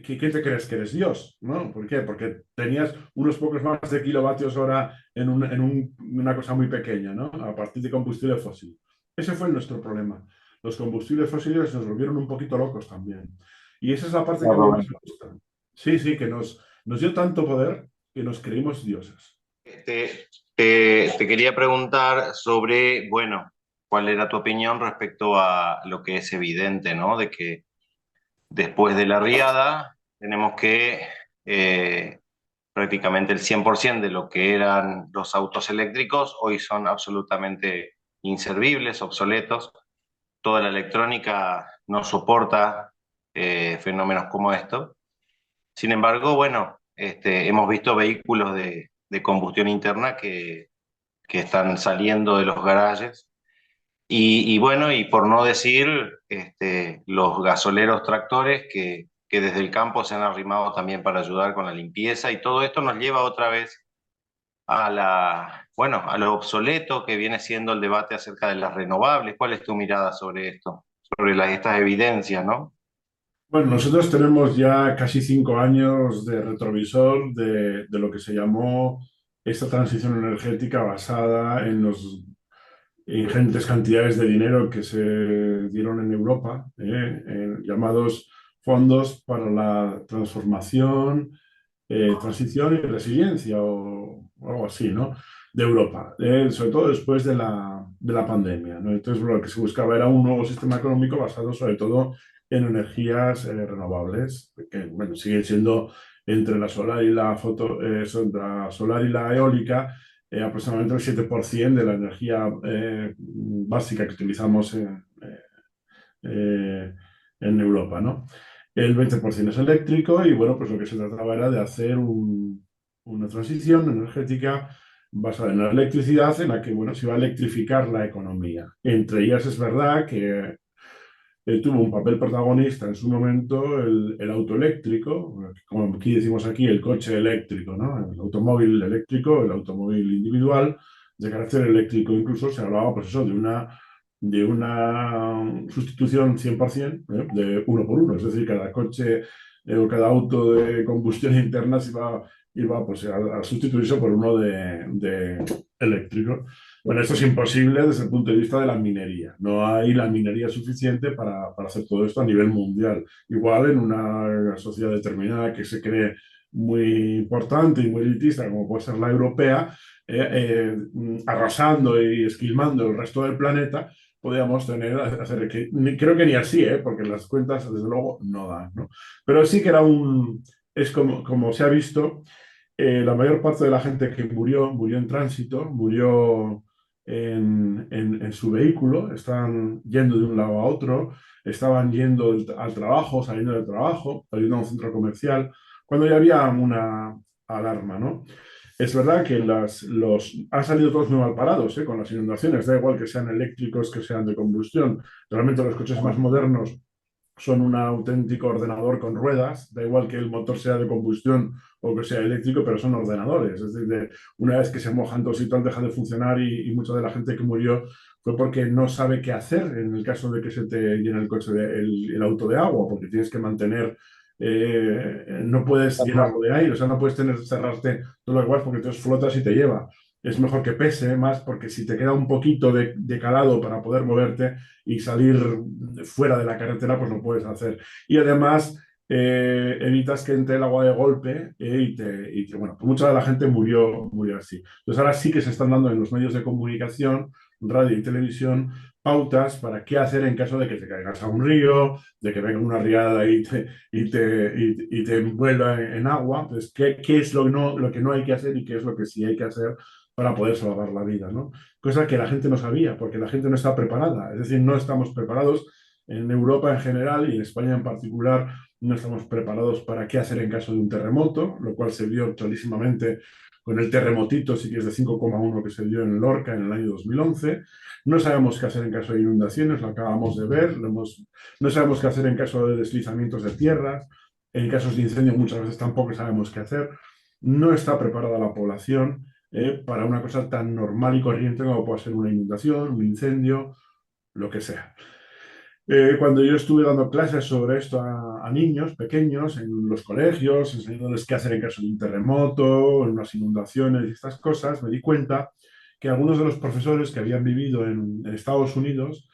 ¿qué te crees que eres Dios? ¿No? ¿Por qué? Porque tenías unos pocos más de kilovatios hora una cosa muy pequeña, ¿no? A partir de combustible fósil. Ese fue nuestro problema. Los combustibles fósiles nos volvieron un poquito locos también. Y esa es la parte que a mí más me gusta. Sí, sí, que nos dio tanto poder que nos creímos dioses. Te, te quería preguntar sobre, bueno, cuál era tu opinión respecto a lo que es evidente, ¿no? De que después de la riada tenemos que prácticamente el 100% de lo que eran los autos eléctricos hoy son absolutamente inservibles, obsoletos. Toda la electrónica no soporta fenómenos como esto. Sin embargo, bueno, hemos visto vehículos de combustión interna que están saliendo de los garajes y bueno, y por no decir los gasoleros tractores que desde el campo se han arrimado también para ayudar con la limpieza y todo esto nos lleva otra vez bueno, a lo obsoleto que viene siendo el debate acerca de las renovables. ¿Cuál es tu mirada sobre esto? Sobre estas evidencias, ¿no? Bueno, nosotros tenemos ya casi 5 años de retrovisor de lo que se llamó esta transición energética basada en los ingentes cantidades de dinero que se dieron en Europa, en llamados fondos para la transformación, transición y resiliencia o algo así, ¿no? De Europa, sobre todo después de la pandemia, ¿no? Entonces, lo que se buscaba era un nuevo sistema económico basado sobre todo en energías renovables, que, bueno, siguen siendo entre la solar y entre la solar y la eólica, aproximadamente el 7% de la energía básica que utilizamos eh, en Europa, ¿no? El 20% es eléctrico y bueno, pues lo que se trataba era de hacer una transición energética basada en la electricidad en la que, bueno, se iba a electrificar la economía. Entre ellas es verdad que tuvo un papel protagonista en su momento el auto eléctrico, como aquí decimos aquí, el coche eléctrico, ¿no? El automóvil eléctrico, el automóvil individual de carácter eléctrico. Incluso se hablaba, pues eso, de una sustitución 100%, de uno por uno. Es decir, cada coche o cada auto de combustión interna iba pues, a sustituirse por uno de eléctrico. Bueno, esto es imposible desde el punto de vista de la minería. No hay la minería suficiente para hacer todo esto a nivel mundial. Igual en una sociedad determinada que se cree muy importante y muy elitista, como puede ser la europea, arrasando y esquilmando el resto del planeta, podríamos hacer que, creo que ni así, porque las cuentas desde luego no dan, ¿no? Pero sí que es como se ha visto, la mayor parte de la gente que murió en tránsito, murió en su vehículo, estaban yendo de un lado a otro, estaban yendo al trabajo, saliendo del trabajo, saliendo a un centro comercial, cuando ya había una alarma, ¿no? Es verdad que han salido todos muy mal parados, con las inundaciones, da igual que sean eléctricos, que sean de combustión. Realmente los coches más modernos son un auténtico ordenador con ruedas, da igual que el motor sea de combustión o que sea eléctrico, pero son ordenadores. Es decir, una vez que se mojan dos y tal, deja de funcionar y mucha de la gente que murió fue porque no sabe qué hacer en el caso de que se te llene el coche, el auto de agua, porque tienes que mantener, no puedes llenarlo de aire, o sea, no puedes cerrarte todo lo igual porque entonces flotas y te lleva. Es mejor que pese más porque si te queda un poquito de calado para poder moverte y salir fuera de la carretera, pues no puedes hacer. Y además evitas que entre el agua de golpe bueno, pues mucha de la gente murió así. Entonces ahora sí que se están dando en los medios de comunicación, radio y televisión, pautas para qué hacer en caso de que te caigas a un río, de que venga una riada y te envuelva en agua. Entonces, ¿qué es lo que no hay que hacer y qué es lo que sí hay que hacer para poder salvar la vida, ¿no? Cosa que la gente no sabía, porque la gente no está preparada. Es decir, no estamos preparados en Europa en general y en España en particular, no estamos preparados para qué hacer en caso de un terremoto, lo cual se vio clarísimamente con el terremotito, sí que es de 5,1 que se dio en Lorca en el año 2011. No sabemos qué hacer en caso de inundaciones, lo acabamos de ver. No sabemos qué hacer en caso de deslizamientos de tierras. En casos de incendio muchas veces tampoco sabemos qué hacer. No está preparada la población para una cosa tan normal y corriente como puede ser una inundación, un incendio, lo que sea. Cuando yo estuve dando clases sobre esto a niños pequeños en los colegios, enseñándoles qué hacer en caso de un terremoto, en unas inundaciones y estas cosas, me di cuenta que algunos de los profesores que habían vivido en Estados Unidos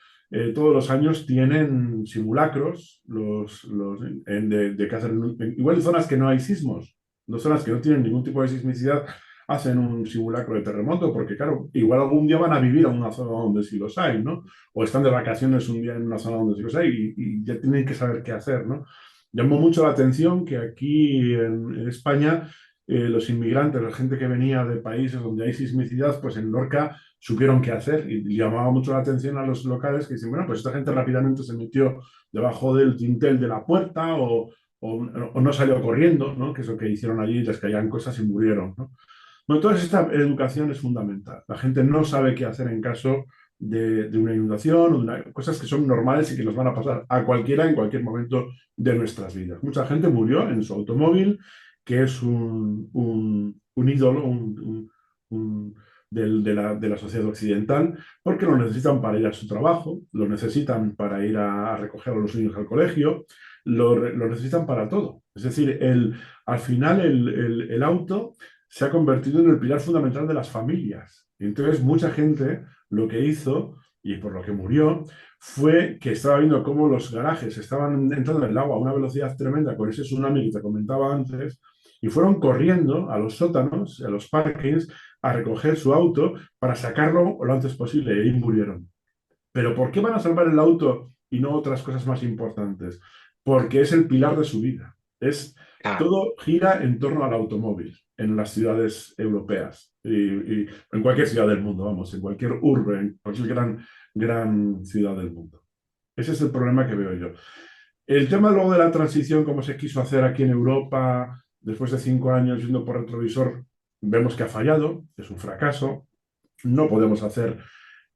todos los años tienen simulacros de qué hacer igual en zonas que no hay sismos, en zonas que no tienen ningún tipo de sismicidad, hacen un simulacro de terremoto, porque claro, igual algún día van a vivir en una zona donde sí los hay, ¿no? O están de vacaciones un día en una zona donde sí los hay y ya tienen que saber qué hacer, ¿no? Llamó mucho la atención que aquí en España los inmigrantes, la gente que venía de países donde hay sismicidad, pues en Lorca supieron qué hacer y llamaba mucho la atención a los locales que dicen, bueno, pues esta gente rápidamente se metió debajo del dintel de la puerta o no salió corriendo, ¿no? Que es lo que hicieron allí, les caían cosas y murieron, ¿no? Bueno, toda esta educación es fundamental. La gente no sabe qué hacer en caso de una inundación o de cosas que son normales y que nos van a pasar a cualquiera en cualquier momento de nuestras vidas. Mucha gente murió en su automóvil, que es un ídolo de la sociedad occidental, porque lo necesitan para ir a su trabajo, lo necesitan para ir a recoger a los niños al colegio, lo necesitan para todo. Es decir, al final el auto se ha convertido en el pilar fundamental de las familias. Y entonces mucha gente lo que hizo, y por lo que murió, fue que estaba viendo cómo los garajes estaban entrando en el agua a una velocidad tremenda con ese tsunami que te comentaba antes, y fueron corriendo a los sótanos, a los parkings, a recoger su auto para sacarlo lo antes posible, y ahí murieron. Pero ¿por qué van a salvar el auto y no otras cosas más importantes? Porque es el pilar de su vida. Claro. Todo gira en torno al automóvil en las ciudades europeas y en cualquier ciudad del mundo, vamos, en cualquier urbe, en cualquier gran ciudad del mundo. Ese es el problema que veo yo. El tema luego de la transición, como se quiso hacer aquí en Europa, después de 5 años yendo por retrovisor, vemos que ha fallado, es un fracaso. No podemos hacer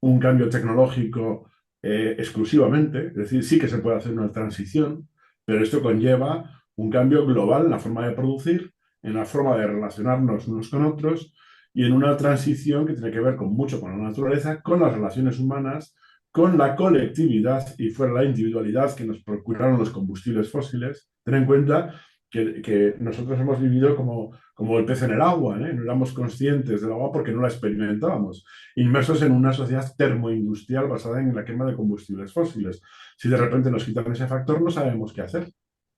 un cambio tecnológico exclusivamente, es decir, sí que se puede hacer una transición, pero esto conlleva un cambio global en la forma de producir, en la forma de relacionarnos unos con otros y en una transición que tiene que ver con mucho con la naturaleza, con las relaciones humanas, con la colectividad y fuera la individualidad que nos procuraron los combustibles fósiles. Ten en cuenta que nosotros hemos vivido como el pez en el agua, ¿eh? No éramos conscientes del agua porque no la experimentábamos, inmersos en una sociedad termoindustrial basada en la quema de combustibles fósiles. Si de repente nos quitan ese factor, no sabemos qué hacer.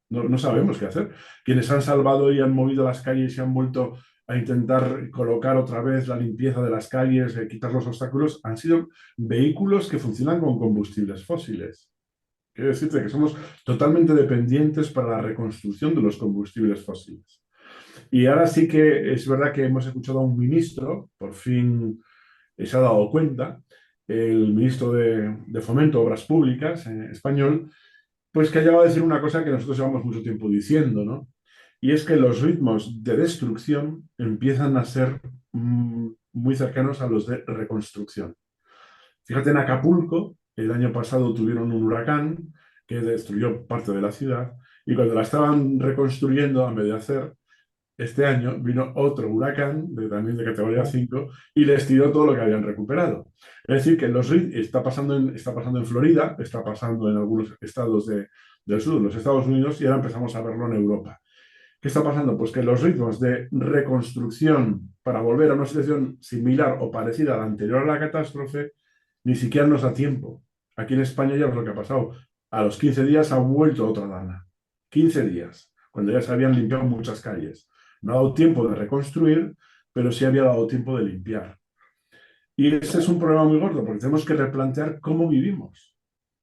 No sabemos qué hacer. Quienes han salvado y han movido las calles y han vuelto a intentar colocar otra vez la limpieza de las calles, quitar los obstáculos, han sido vehículos que funcionan con combustibles fósiles. Quiero decirte que somos totalmente dependientes para la reconstrucción de los combustibles fósiles. Y ahora sí que es verdad que hemos escuchado a un ministro, por fin se ha dado cuenta, el ministro de Fomento, Obras Públicas, español, pues que ha llegado a decir una cosa que nosotros llevamos mucho tiempo diciendo, ¿no? Y es que los ritmos de destrucción empiezan a ser muy cercanos a los de reconstrucción. Fíjate, en Acapulco, el año pasado tuvieron un huracán que destruyó parte de la ciudad y cuando la estaban reconstruyendo a medio hacer, este año vino otro huracán, también de categoría 5 y les tiró todo lo que habían recuperado. Es decir, que está pasando en Florida, está pasando en algunos estados del sur de los Estados Unidos y ahora empezamos a verlo en Europa. ¿Qué está pasando? Pues que los ritmos de reconstrucción para volver a una situación similar o parecida a la anterior a la catástrofe ni siquiera nos da tiempo. Aquí en España ya es lo que ha pasado. A los 15 días ha vuelto otra dana. 15 días, cuando ya se habían limpiado muchas calles. No ha dado tiempo de reconstruir, pero sí había dado tiempo de limpiar. Y ese es un problema muy gordo, porque tenemos que replantear cómo vivimos.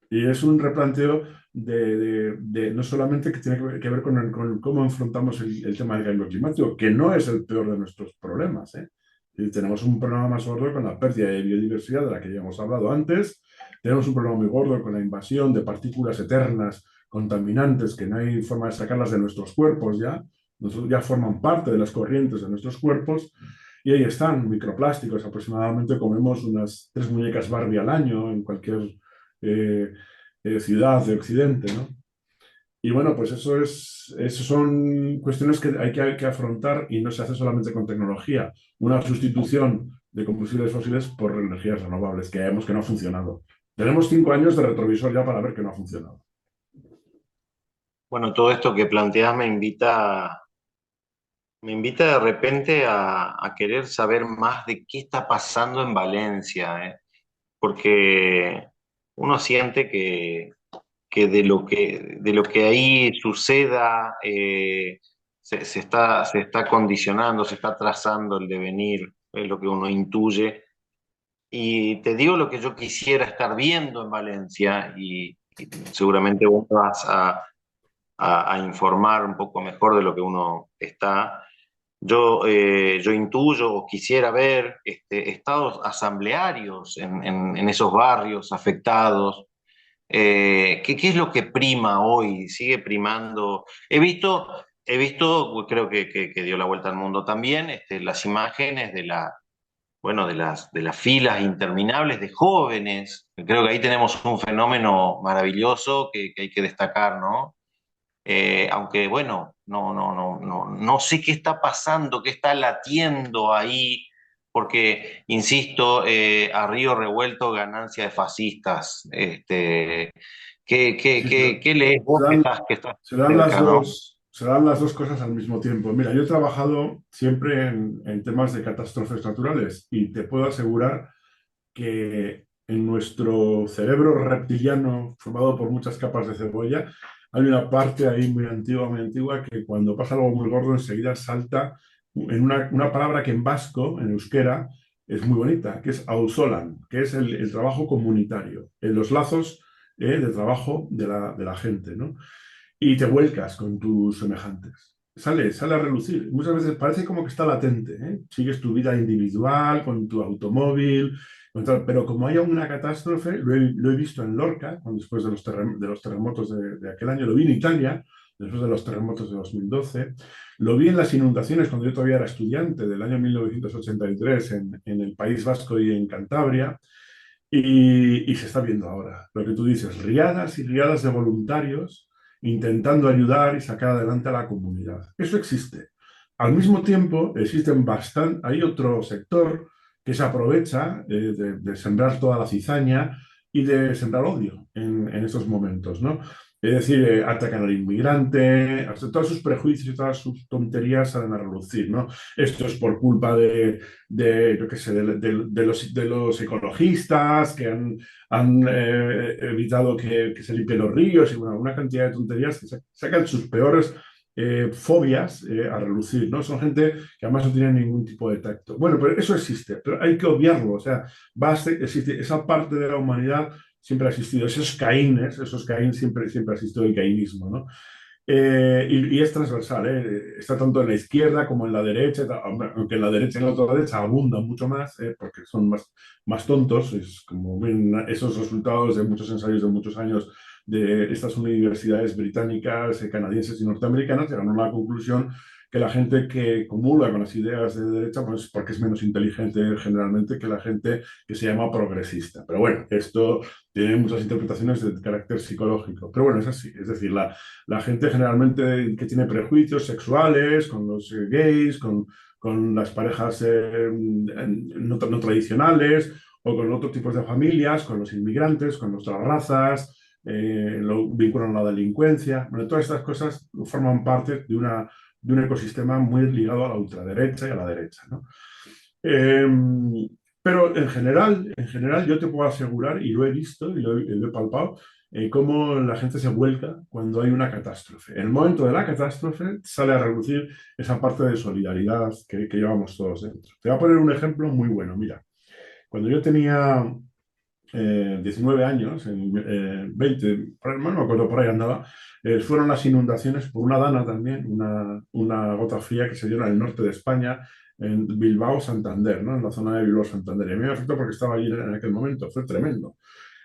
Y es un replanteo no solamente que tiene que ver con cómo enfrentamos el tema del cambio climático, que no es el peor de nuestros problemas, ¿eh? Y tenemos un problema más gordo con la pérdida de biodiversidad de la que ya hemos hablado antes. Tenemos un problema muy gordo con la invasión de partículas eternas, contaminantes, que no hay forma de sacarlas de nuestros cuerpos ya, nosotros ya forman parte de las corrientes de nuestros cuerpos y ahí están, microplásticos. Aproximadamente comemos unas 3 muñecas Barbie al año en cualquier eh, ciudad de Occidente, ¿no? Y bueno, pues eso son cuestiones que hay que afrontar y no se hace solamente con tecnología. Una sustitución de combustibles fósiles por energías renovables, que vemos que no ha funcionado. Tenemos 5 años de retrovisor ya para ver que no ha funcionado. Bueno, todo esto que planteas me invita de repente a querer saber más de qué está pasando en Valencia, ¿eh? Porque uno siente que de lo que ahí suceda se está condicionando, se está trazando el devenir, es lo que uno intuye. Y te digo lo que yo quisiera estar viendo en Valencia y seguramente vos vas a informar un poco mejor de lo que uno está. Yo intuyo o quisiera ver estados asamblearios en esos barrios afectados. ¿Qué es lo que prima hoy? ¿Sigue primando? He visto, creo que dio la vuelta al mundo también, las imágenes de bueno, de las filas interminables de jóvenes. Creo que ahí tenemos un fenómeno maravilloso que hay que destacar, ¿no? Aunque bueno, no sé qué está pasando, qué está latiendo ahí, porque, insisto, a río revuelto ganancia de fascistas. Sí, se, ¿Qué lees se vos dan, que estás las cerca, ¿no? dos, se dan las dos cosas al mismo tiempo. Mira, yo he trabajado siempre en temas de catástrofes naturales y te puedo asegurar que en nuestro cerebro reptiliano, formado por muchas capas de cebolla, hay una parte ahí muy antigua, que cuando pasa algo muy gordo enseguida salta en una palabra que en vasco, en euskera, es muy bonita, que es auzolan, que es el trabajo comunitario, en los lazos de trabajo de la gente, ¿no? Y te vuelcas con tus semejantes. Sale a relucir. Muchas veces parece como que está latente, ¿eh? Sigues tu vida individual, con tu automóvil, pero como haya una catástrofe, lo he visto en Lorca, cuando después de los terremotos de aquel año, lo vi en Italia, después de los terremotos de 2012, lo vi en las inundaciones cuando yo todavía era estudiante, del año 1983, en el País Vasco y en Cantabria, y se está viendo ahora. Lo que tú dices, riadas y riadas de voluntarios intentando ayudar y sacar adelante a la comunidad. Eso existe. Al mismo tiempo, hay otro sector que se aprovecha de sembrar toda la cizaña y de sembrar odio en estos momentos, ¿no? Es decir, atacan al inmigrante, hasta todos sus prejuicios y todas sus tonterías salen a relucir, ¿no? Esto es por culpa yo qué sé, de los ecologistas que han evitado que se limpien los ríos y bueno, una cantidad de tonterías que sacan sus peores fobias a relucir, ¿no? Son gente que además no tiene ningún tipo de tacto. Bueno, pero eso existe, pero hay que obviarlo, o sea, existe, esa parte de la humanidad siempre ha existido, esos Caín siempre ha existido el caínismo, ¿no? Y es transversal, ¿eh? Está tanto en la izquierda como en la derecha, aunque en la derecha y en la otra derecha abundan mucho más, porque son más tontos. Es como ven esos resultados de muchos ensayos de muchos años de estas universidades británicas, canadienses y norteamericanas, llegaron a la conclusión que la gente que comulga con las ideas de derecha, pues porque es menos inteligente generalmente que la gente que se llama progresista. Pero bueno, esto tiene muchas interpretaciones de carácter psicológico. Pero bueno, es así. Es decir, la gente generalmente que tiene prejuicios sexuales con los gays, con las parejas no tradicionales o con otros tipos de familias, con los inmigrantes, con otras razas, lo vinculan a la delincuencia. Bueno, todas estas cosas forman parte de un ecosistema muy ligado a la ultraderecha y a la derecha, ¿no? Eh, pero en general yo te puedo asegurar, y lo he visto y lo he palpado, cómo la gente se vuelca cuando hay una catástrofe. En el momento de la catástrofe sale a relucir esa parte de solidaridad que llevamos todos dentro. Te voy a poner un ejemplo muy bueno. Mira, cuando yo tenía 19 años, en 20, no me acuerdo, por ahí andaba, fueron las inundaciones por una dana también, una gota fría que se dio en el norte de España, en Bilbao, Santander, ¿no? En la zona de Bilbao, Santander. Y a mí me afectó porque estaba allí en aquel momento, fue tremendo.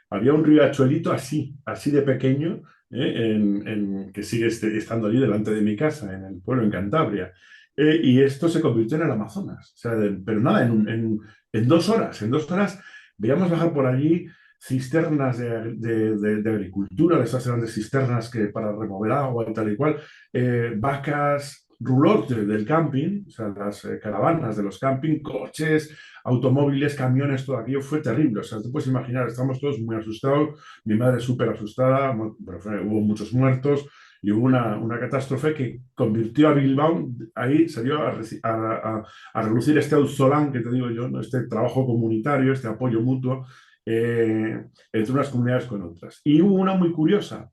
Había un riachuelito así de pequeño, que sigue estando allí delante de mi casa, en el pueblo, en Cantabria. Y esto se convirtió en el Amazonas. O sea, pero nada, en 2 horas. En 2 horas veíamos bajar por allí cisternas de agricultura, de esas grandes cisternas que para remover agua y tal y cual, vacas, roulots del camping, o sea, las caravanas de los camping, coches, automóviles, camiones, todo aquello fue terrible. O sea, te puedes imaginar, estamos todos muy asustados, mi madre súper asustada, bueno, hubo muchos muertos y hubo una catástrofe que convirtió a Bilbao, ahí salió a relucir este auzolán que te digo yo, ¿no? Este trabajo comunitario, este apoyo mutuo entre unas comunidades con otras. Y hubo una muy curiosa.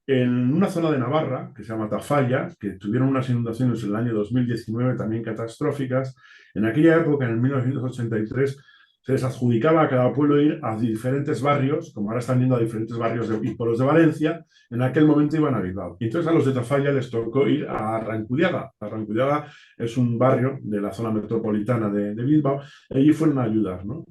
En una zona de Navarra, que se llama Tafalla, que tuvieron unas inundaciones en el año 2019 también catastróficas, en aquella época, en el 1983, se les adjudicaba a cada pueblo ir a diferentes barrios, como ahora están yendo a diferentes barrios y pueblos de Valencia, en aquel momento iban a Bilbao. Y entonces a los de Tafalla les tocó ir a Arrancudiaga. Arrancudiaga es un barrio de la zona metropolitana de Bilbao, y allí fueron a ayudar, ¿no?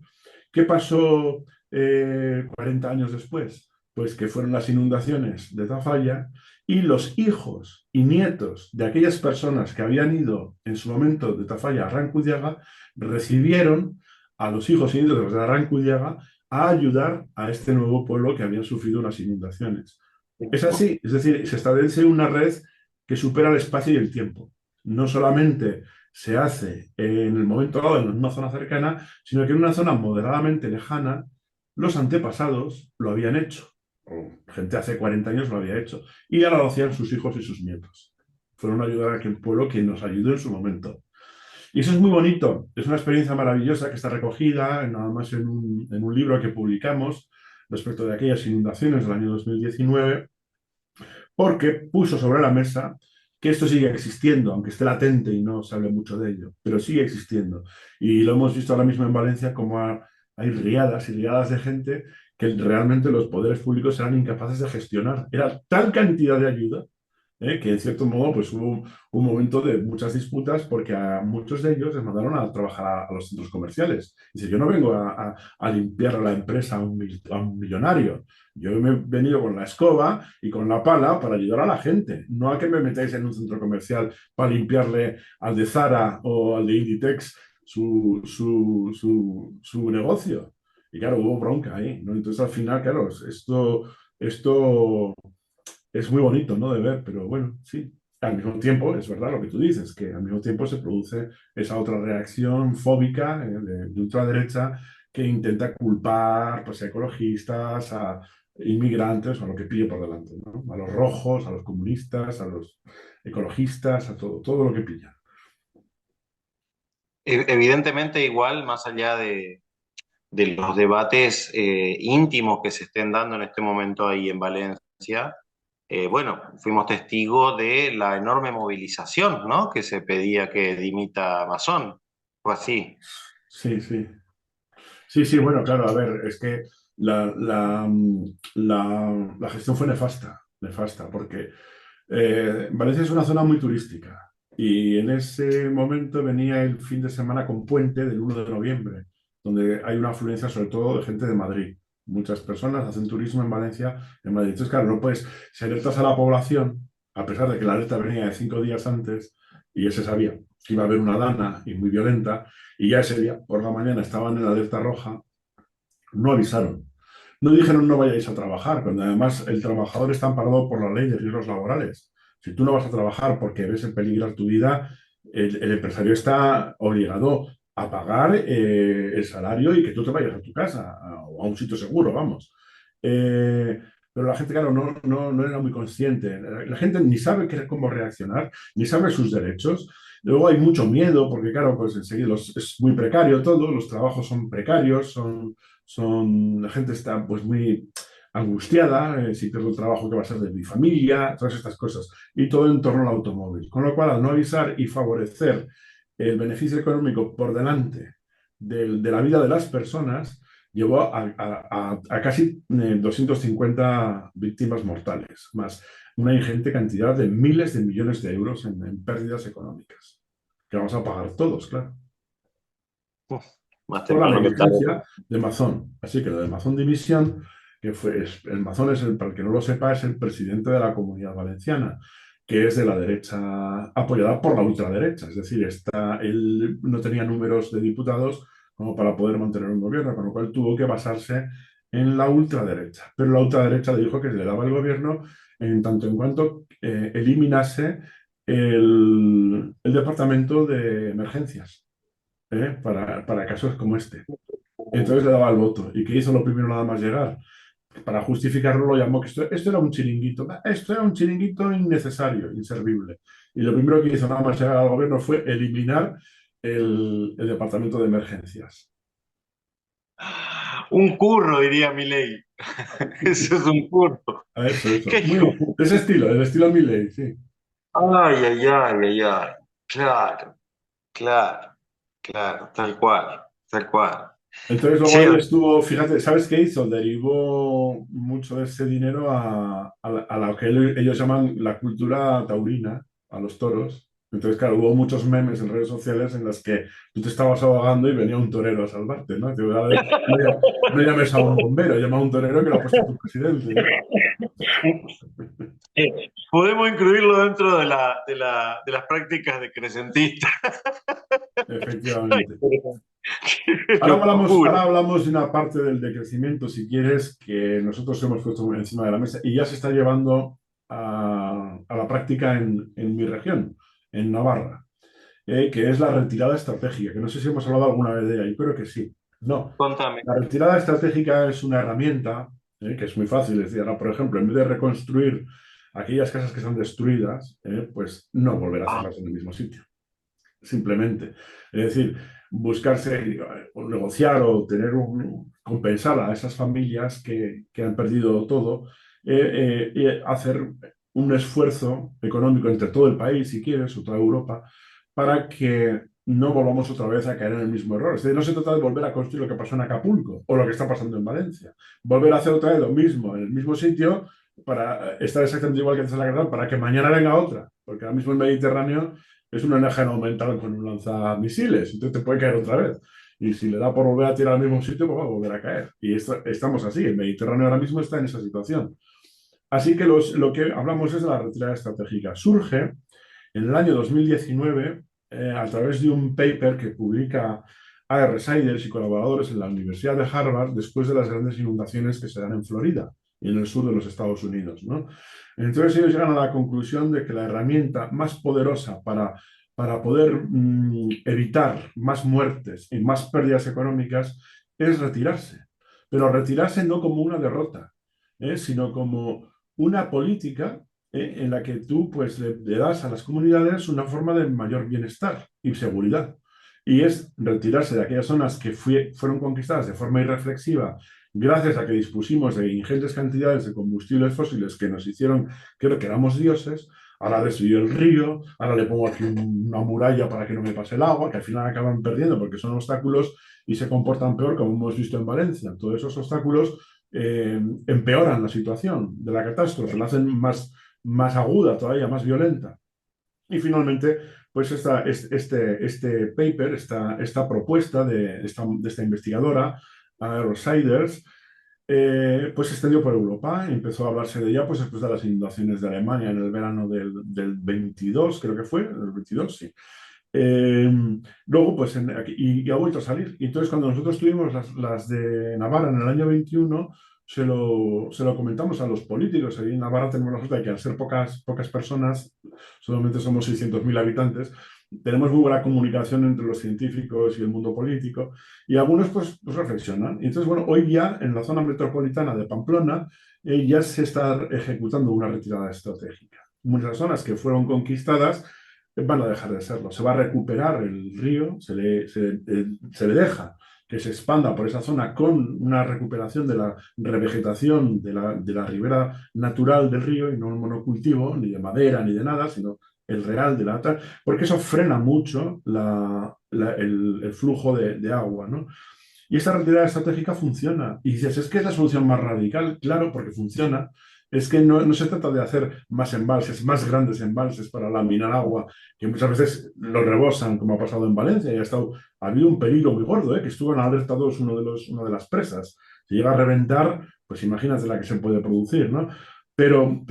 ¿Qué pasó 40 años después? Pues que fueron las inundaciones de Tafalla y los hijos y nietos de aquellas personas que habían ido en su momento de Tafalla a Arrancudiaga recibieron a los hijos y nietos de Arrancudiaga a ayudar a este nuevo pueblo que habían sufrido unas inundaciones. Es así, es decir, se establece una red que supera el espacio y el tiempo. No solamente se hace en el momento dado en una zona cercana, sino que en una zona moderadamente lejana, los antepasados lo habían hecho. O gente hace 40 años lo había hecho. Y ahora lo hacían sus hijos y sus nietos. Fueron a ayudar a aquel pueblo que nos ayudó en su momento. Y eso es muy bonito. Es una experiencia maravillosa que está recogida nada más en un libro que publicamos respecto de aquellas inundaciones del año 2019, porque puso sobre la mesa que esto sigue existiendo, aunque esté latente y no se hable mucho de ello, pero sigue existiendo. Y lo hemos visto ahora mismo en Valencia como hay riadas y riadas de gente que realmente los poderes públicos eran incapaces de gestionar. Era tal cantidad de ayuda, que en cierto modo pues hubo un momento de muchas disputas porque a muchos de ellos les mandaron a trabajar a los centros comerciales. Dice, yo no vengo a limpiar a la empresa a un millonario. Yo me he venido con la escoba y con la pala para ayudar a la gente, no a que me metáis en un centro comercial para limpiarle al de Zara o al de Inditex su negocio. Y claro, hubo bronca ahí, ¿no? Entonces al final, claro, esto es muy bonito, ¿no? De ver, pero bueno, sí. Al mismo tiempo, es verdad lo que tú dices, que al mismo tiempo se produce esa otra reacción fóbica de ultraderecha que intenta culpar pues, a ecologistas, a inmigrantes, a lo que pille por delante, ¿no? A los rojos, a los comunistas, a los ecologistas, a todo lo que pilla. Evidentemente, igual, más allá de los debates íntimos que se estén dando en este momento ahí en Valencia, bueno, fuimos testigos de la enorme movilización, ¿no? Que se pedía que dimita Masón. Fue así. Sí, sí. Sí, sí, bueno, claro, a ver, es que la gestión fue nefasta, nefasta, porque Valencia es una zona muy turística y en ese momento venía el fin de semana con puente del 1 de noviembre, donde hay una afluencia sobre todo de gente de Madrid. Muchas personas hacen turismo en Valencia, en Madrid. Entonces, claro, no puedes, si alertas a la población, a pesar de que la alerta venía de 5 días antes y ya se sabía que iba a haber una dana y muy violenta, y ya ese día por la mañana estaban en alerta roja, no avisaron. No dijeron no vayáis a trabajar, cuando además el trabajador está amparado por la ley de riesgos laborales. Si tú no vas a trabajar porque ves en peligro tu vida, el empresario está obligado a pagar el salario y que tú te vayas a tu casa o a un sitio seguro, vamos. Pero la gente, claro, no era muy consciente. La gente ni sabe cómo reaccionar, ni sabe sus derechos. Luego hay mucho miedo porque, claro, pues enseguida es muy precario todo, los trabajos son precarios, la gente está pues muy angustiada, si pierdo el trabajo, ¿qué va a ser de mi familia? Todas estas cosas. Y todo en torno al automóvil. Con lo cual, al no avisar y favorecer el beneficio económico por delante de la vida de las personas, llevó a casi 250 víctimas mortales, más una ingente cantidad de miles de millones de euros en pérdidas económicas, que vamos a pagar todos, claro, Uf, más por la temprano que tarde. negligencia de Mazón. Así que lo de Mazón División, que el Mazón es, para el que no lo sepa, es el presidente de la Comunidad Valenciana, que es de la derecha apoyada por la ultraderecha. Es decir, él no tenía números de diputados como para poder mantener un gobierno, con lo cual tuvo que basarse en la ultraderecha. Pero la ultraderecha le dijo que le daba el gobierno en tanto en cuanto eliminase el departamento de emergencias, para casos como este. Entonces le daba el voto. ¿Y qué hizo lo primero nada más llegar? Para justificarlo lo llamó que esto era un chiringuito. Esto era un chiringuito innecesario, inservible. Y lo primero que hizo nada más llegar al gobierno fue eliminar el departamento de emergencias. Un curro, diría Milei. Eso es un curro. Eso. Qué Muy, hijo. de ese estilo, el estilo Milley, sí. Ay, ay, ay, ay, ay. Claro, claro, claro, tal cual, tal cual. Entonces luego Sí, él estuvo, fíjate, ¿sabes qué hizo? Derivó mucho de ese dinero a lo que ellos llaman la cultura taurina, a los toros. Entonces, claro, hubo muchos memes en redes sociales en los que tú te estabas ahogando y venía un torero a salvarte, ¿no? No llames a un bombero, llama a un torero que lo ha puesto tu presidente, ¿no? podemos incluirlo dentro de las prácticas de crecentista. Ay, Efectivamente. qué locura. Ahora hablamos de una parte del decrecimiento, si quieres, que nosotros hemos puesto encima de la mesa y ya se está llevando a la práctica en mi región, en Navarra, que es la retirada estratégica, que no sé si hemos hablado alguna vez de ella, yo creo que sí. No, Contame. la retirada estratégica es una herramienta, que es muy fácil. Es decir, ahora, por ejemplo, en vez de reconstruir aquellas casas que están destruidas, pues no volver a Ah, hacerlas en el mismo sitio, simplemente. Es decir, buscarse o negociar o compensar a esas familias que han perdido todo, y hacer un esfuerzo económico entre todo el país, si quieres, o toda Europa, para que no volvamos otra vez a caer en el mismo error. Es decir, no se trata de volver a construir lo que pasó en Acapulco o lo que está pasando en Valencia. Volver a hacer otra vez lo mismo en el mismo sitio para estar exactamente igual que antes en la guerra, para que mañana venga otra. Porque ahora mismo el Mediterráneo es una eje aumental con un lanzamisiles, entonces te puede caer otra vez. Y si le da por volver a tirar al mismo sitio, pues va a volver a caer. Y estamos así, el Mediterráneo ahora mismo está en esa situación. Así que lo que hablamos es de la retirada estratégica. Surge en el año 2019, a través de un paper que publica A.R. Seidels y colaboradores en la Universidad de Harvard después de las grandes inundaciones que se dan en Florida y en el sur de los Estados Unidos, ¿no? Entonces ellos llegan a la conclusión de que la herramienta más poderosa para poder evitar más muertes y más pérdidas económicas es retirarse. Pero retirarse no como una derrota, sino como una política, en la que tú pues le das a las comunidades una forma de mayor bienestar y seguridad. Y es retirarse de aquellas zonas que fueron conquistadas de forma irreflexiva gracias a que dispusimos de ingentes cantidades de combustibles fósiles que nos hicieron creer que éramos dioses. Ahora destruyo el río, ahora le pongo aquí una muralla para que no me pase el agua, que al final acaban perdiendo porque son obstáculos y se comportan peor, como hemos visto en Valencia. Todos esos obstáculos empeoran la situación de la catástrofe, la hacen más aguda, todavía más violenta. Y finalmente, pues este paper, esta propuesta de esta investigadora, Seiders, pues se extendió por Europa. Empezó a hablarse de ella pues, después de las inundaciones de Alemania en el verano del 22, creo que fue, el 22, sí. Eh, Luego, pues, y ha vuelto a salir. Y entonces, cuando nosotros tuvimos las de Navarra en el año 21, se lo comentamos a los políticos. Ahí en Navarra tenemos la suerte de que al ser pocas personas, solamente somos 600.000 habitantes, tenemos muy buena comunicación entre los científicos y el mundo político, y algunos pues reflexionan. Y entonces, bueno, hoy ya en la zona metropolitana de Pamplona ya se está ejecutando una retirada estratégica. Muchas zonas que fueron conquistadas van a dejar de serlo. Se va a recuperar el río, se le deja que se expanda por esa zona con una recuperación de la revegetación de la ribera natural del río y no un monocultivo, ni de madera, ni de nada, sino el real de la otra, porque eso frena mucho el flujo de agua, ¿no? Y esta retirada estratégica funciona. Y dices, es que es la solución más radical, claro, porque funciona. Es que no se trata de hacer más embalses, más grandes embalses para laminar agua, que muchas veces lo rebosan, como ha pasado en Valencia, y ha habido un peligro muy gordo, que estuvo en alerta 2 una de las presas. Si llega a reventar, pues imagínate la que se puede producir, ¿no? Pero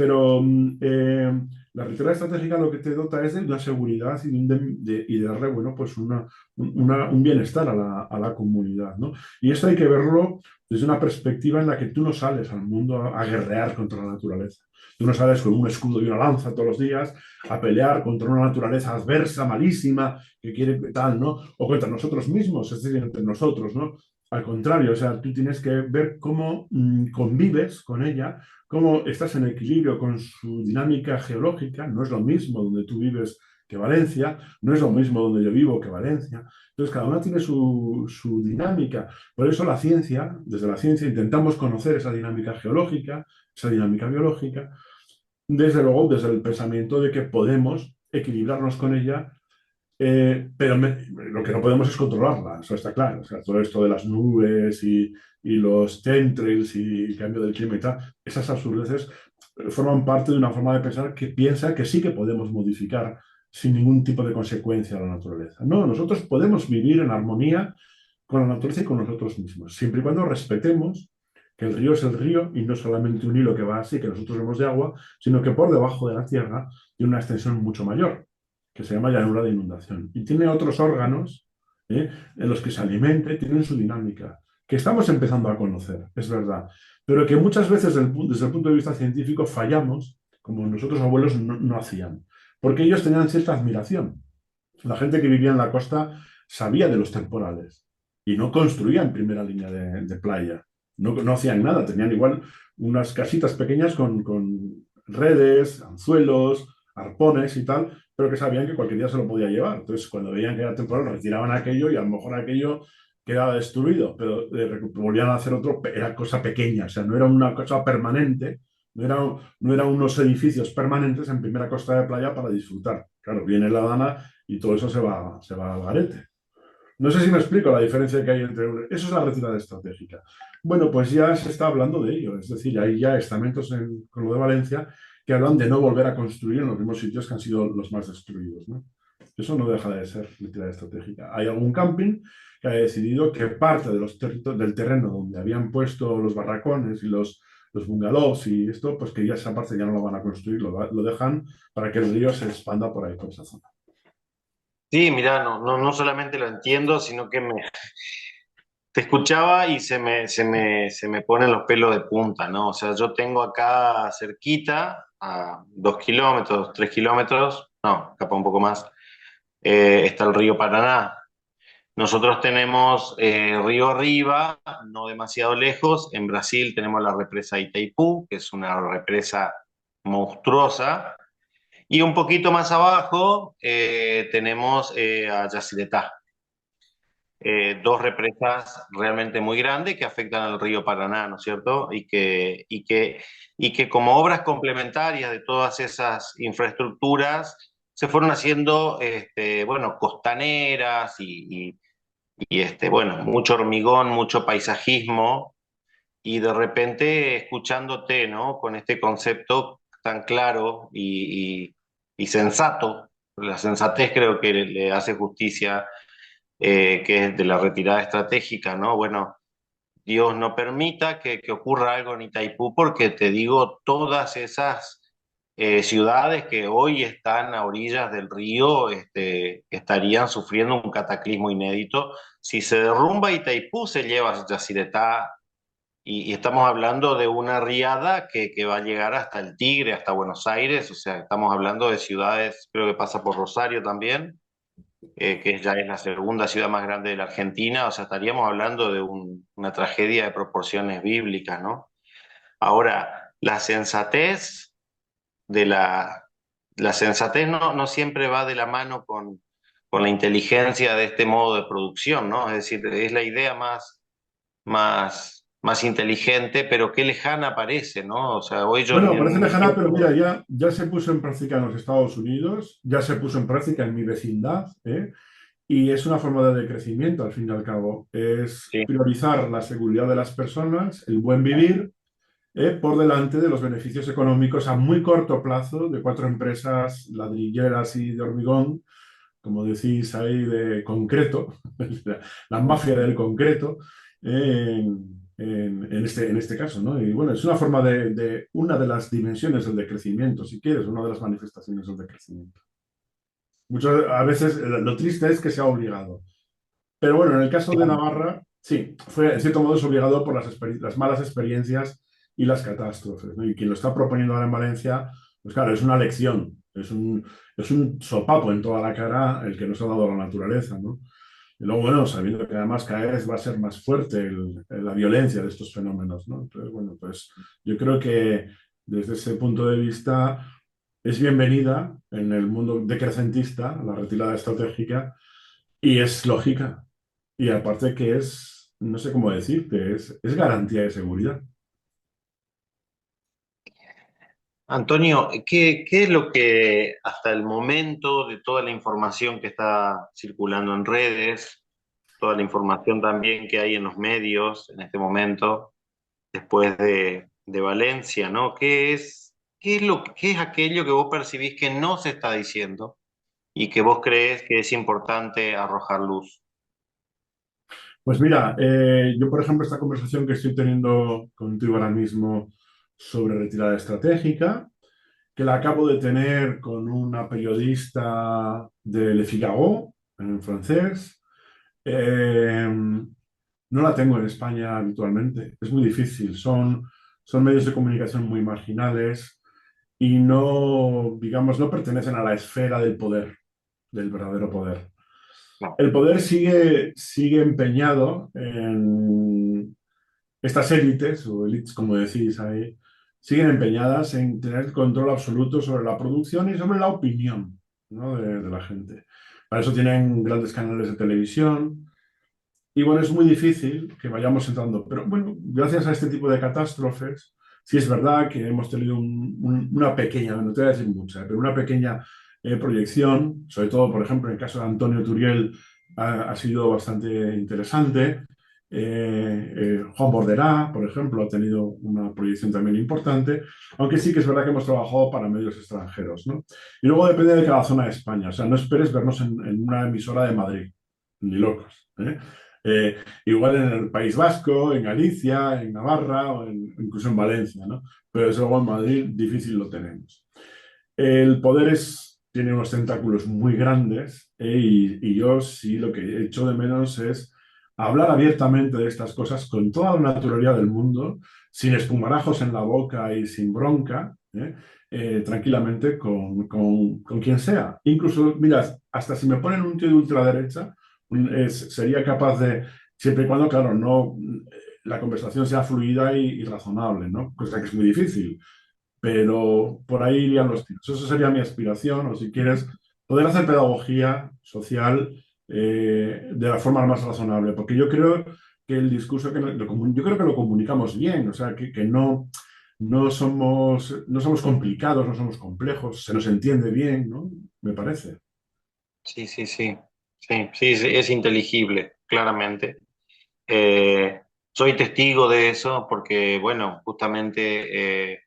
la retirada estratégica lo que te dota es de una seguridad y de darle, bueno, pues un bienestar a la comunidad, ¿no? Y esto hay que verlo desde una perspectiva en la que tú no sales al mundo a guerrear contra la naturaleza. Tú no sales con un escudo y una lanza todos los días a pelear contra una naturaleza adversa, malísima, que quiere tal, ¿no? O contra nosotros mismos, es decir, entre nosotros, ¿no? Al contrario, o sea, tú tienes que ver cómo convives con ella, cómo estás en equilibrio con su dinámica geológica. No es lo mismo donde tú vives que Valencia, no es lo mismo donde yo vivo que Valencia. Entonces, cada una tiene su dinámica. Por eso la ciencia, desde la ciencia, intentamos conocer esa dinámica geológica, esa dinámica biológica, desde luego desde el pensamiento de que podemos equilibrarnos con ella, pero lo que no podemos es controlarla, eso está claro. O sea, todo esto de las nubes y los chemtrails y el cambio del clima y tal, esas absurdeces forman parte de una forma de pensar que piensa que sí que podemos modificar sin ningún tipo de consecuencia a la naturaleza. No, nosotros podemos vivir en armonía con la naturaleza y con nosotros mismos, siempre y cuando respetemos que el río es el río y no solamente un hilo que va así, que nosotros vemos de agua, sino que por debajo de la tierra tiene una extensión mucho mayor, que se llama llanura de inundación. Y tiene otros órganos en los que se alimenta, tienen su dinámica, que estamos empezando a conocer, es verdad, pero que muchas veces desde el punto de vista científico fallamos, como nuestros abuelos no hacían, porque ellos tenían cierta admiración. La gente que vivía en la costa sabía de los temporales y no construían primera línea de playa. No hacían nada, tenían igual unas casitas pequeñas con redes, anzuelos, arpones y tal, pero que sabían que cualquier día se lo podía llevar. Entonces, cuando veían que era temporal, retiraban aquello y a lo mejor aquello quedaba destruido, pero volvían a hacer otro, era cosa pequeña, o sea, no era una cosa permanente, no eran unos edificios permanentes en primera costa de playa para disfrutar. Claro, viene la dana y todo eso se va al garete. No sé si me explico la diferencia que hay entre... Eso es la retirada estratégica. Bueno, pues ya se está hablando de ello. Es decir, hay ya estamentos con lo de Valencia que hablan de no volver a construir en los mismos sitios que han sido los más destruidos, ¿no? Eso no deja de ser retirada estratégica. Hay algún camping que ha decidido que parte de del terreno donde habían puesto los barracones y los bungalows y esto, pues que ya esa parte ya no lo van a construir, lo dejan para que el río se expanda por ahí, por esa zona. Sí, mira, no solamente lo entiendo, sino que te escuchaba y se me ponen los pelos de punta, ¿no? O sea, yo tengo acá cerquita, a 2 kilómetros, 3 kilómetros, no, capaz un poco más, está el río Paraná. Nosotros tenemos río arriba, no demasiado lejos. En Brasil tenemos la represa Itaipú, que es una represa monstruosa. Y un poquito más abajo tenemos a Yacyretá, dos represas realmente muy grandes que afectan al río Paraná, ¿no es cierto? Y que como obras complementarias de todas esas infraestructuras se fueron haciendo, bueno, costaneras bueno, mucho hormigón, mucho paisajismo, y de repente escuchándote, ¿no? Con este concepto tan claro y sensato, la sensatez creo que le hace justicia, que es de la retirada estratégica, ¿no? Bueno, Dios no permita que ocurra algo en Itaipú, porque te digo, todas esas ciudades que hoy están a orillas del río, estarían sufriendo un cataclismo inédito. Si se derrumba Itaipú, se lleva Yacyretá, y estamos hablando de una riada que va a llegar hasta el Tigre, hasta Buenos Aires, o sea, estamos hablando de ciudades, creo que pasa por Rosario también, que ya es la segunda ciudad más grande de la Argentina, o sea, estaríamos hablando de una tragedia de proporciones bíblicas, ¿no? Ahora, de la, la sensatez no siempre va de la mano con la inteligencia de este modo de producción, ¿no? Es decir, es la idea más inteligente, pero qué lejana parece, ¿no? O sea, hoy yo Bueno, parece en mi lejana, pero tiempo... mira, ya se puso en práctica en los Estados Unidos, ya se puso en práctica en mi vecindad, ¿eh? Y es una forma de decrecimiento, al fin y al cabo. Es Sí. priorizar la seguridad de las personas, el buen vivir, por delante de los beneficios económicos a muy corto plazo de cuatro empresas ladrilleras y de hormigón, como decís ahí, de concreto, la mafia del concreto. en este caso, ¿no? Y bueno, es una forma una de las dimensiones del decrecimiento, si quieres, una de las manifestaciones del decrecimiento. A veces lo triste es que sea obligado. Pero bueno, en el caso de Navarra, sí, fue en cierto modo es obligado por las malas experiencias y las catástrofes, ¿no? Y quien lo está proponiendo ahora en Valencia, pues claro, es una lección, es un sopapo en toda la cara el que nos ha dado la naturaleza, ¿no? Y luego, bueno, sabiendo que además cada vez va a ser más fuerte la violencia de estos fenómenos, ¿no? Entonces, bueno, pues yo creo que desde ese punto de vista es bienvenida en el mundo decrecentista, la retirada estratégica, y es lógica. Y aparte que es, no sé cómo decirte, es garantía de seguridad. Antonio, ¿qué es lo que hasta el momento de toda la información que está circulando en redes, toda la información también que hay en los medios en este momento, después de Valencia, ¿no? ¿Qué es aquello que vos percibís que no se está diciendo y que vos crees que es importante arrojar luz? Pues mira, yo por ejemplo esta conversación que estoy teniendo contigo ahora mismo sobre retirada estratégica, que la acabo de tener con una periodista de Le Figaro, en francés, no la tengo en España habitualmente. Es muy difícil. Son medios de comunicación muy marginales y no, digamos, no pertenecen a la esfera del poder, del verdadero poder. No. El poder sigue empeñado en estas élites, o élites como decís ahí, siguen empeñadas en tener control absoluto sobre la producción y sobre la opinión, ¿no? De la gente. Para eso tienen grandes canales de televisión. Y bueno, es muy difícil que vayamos entrando. Pero bueno, gracias a este tipo de catástrofes, sí es verdad que hemos tenido una pequeña, no te voy a decir mucha, pero una pequeña proyección, sobre todo, por ejemplo, en el caso de Antonio Turiel, ha sido bastante interesante. Juan Borderá, por ejemplo, ha tenido una proyección también importante, aunque sí que es verdad que hemos trabajado para medios extranjeros, ¿no? Y luego depende de cada zona de España, o sea, no esperes vernos en una emisora de Madrid, ni locos, ¿eh? Igual en el País Vasco, en Galicia, en Navarra o incluso en Valencia, ¿no? Pero desde luego en Madrid difícil lo tenemos. El poder tiene unos tentáculos muy grandes, y yo sí lo que echo de menos es hablar abiertamente de estas cosas con toda la naturalidad del mundo, sin espumarajos en la boca y sin bronca, tranquilamente con quien sea. Incluso, mira, hasta si me ponen un tío de ultraderecha, sería capaz de, siempre y cuando, claro, no, la conversación sea fluida y razonable, ¿no? Cosa que es muy difícil, pero por ahí irían los tiros. Eso sería mi aspiración, o si quieres, poder hacer pedagogía social de la forma más razonable, porque yo creo que el discurso yo creo que lo comunicamos bien, o sea, que no somos complicados, no somos complejos, se nos entiende bien, ¿no? Me parece. Sí, sí, sí. Sí, sí, es inteligible, claramente. Eh, Soy testigo de eso porque, bueno, justamente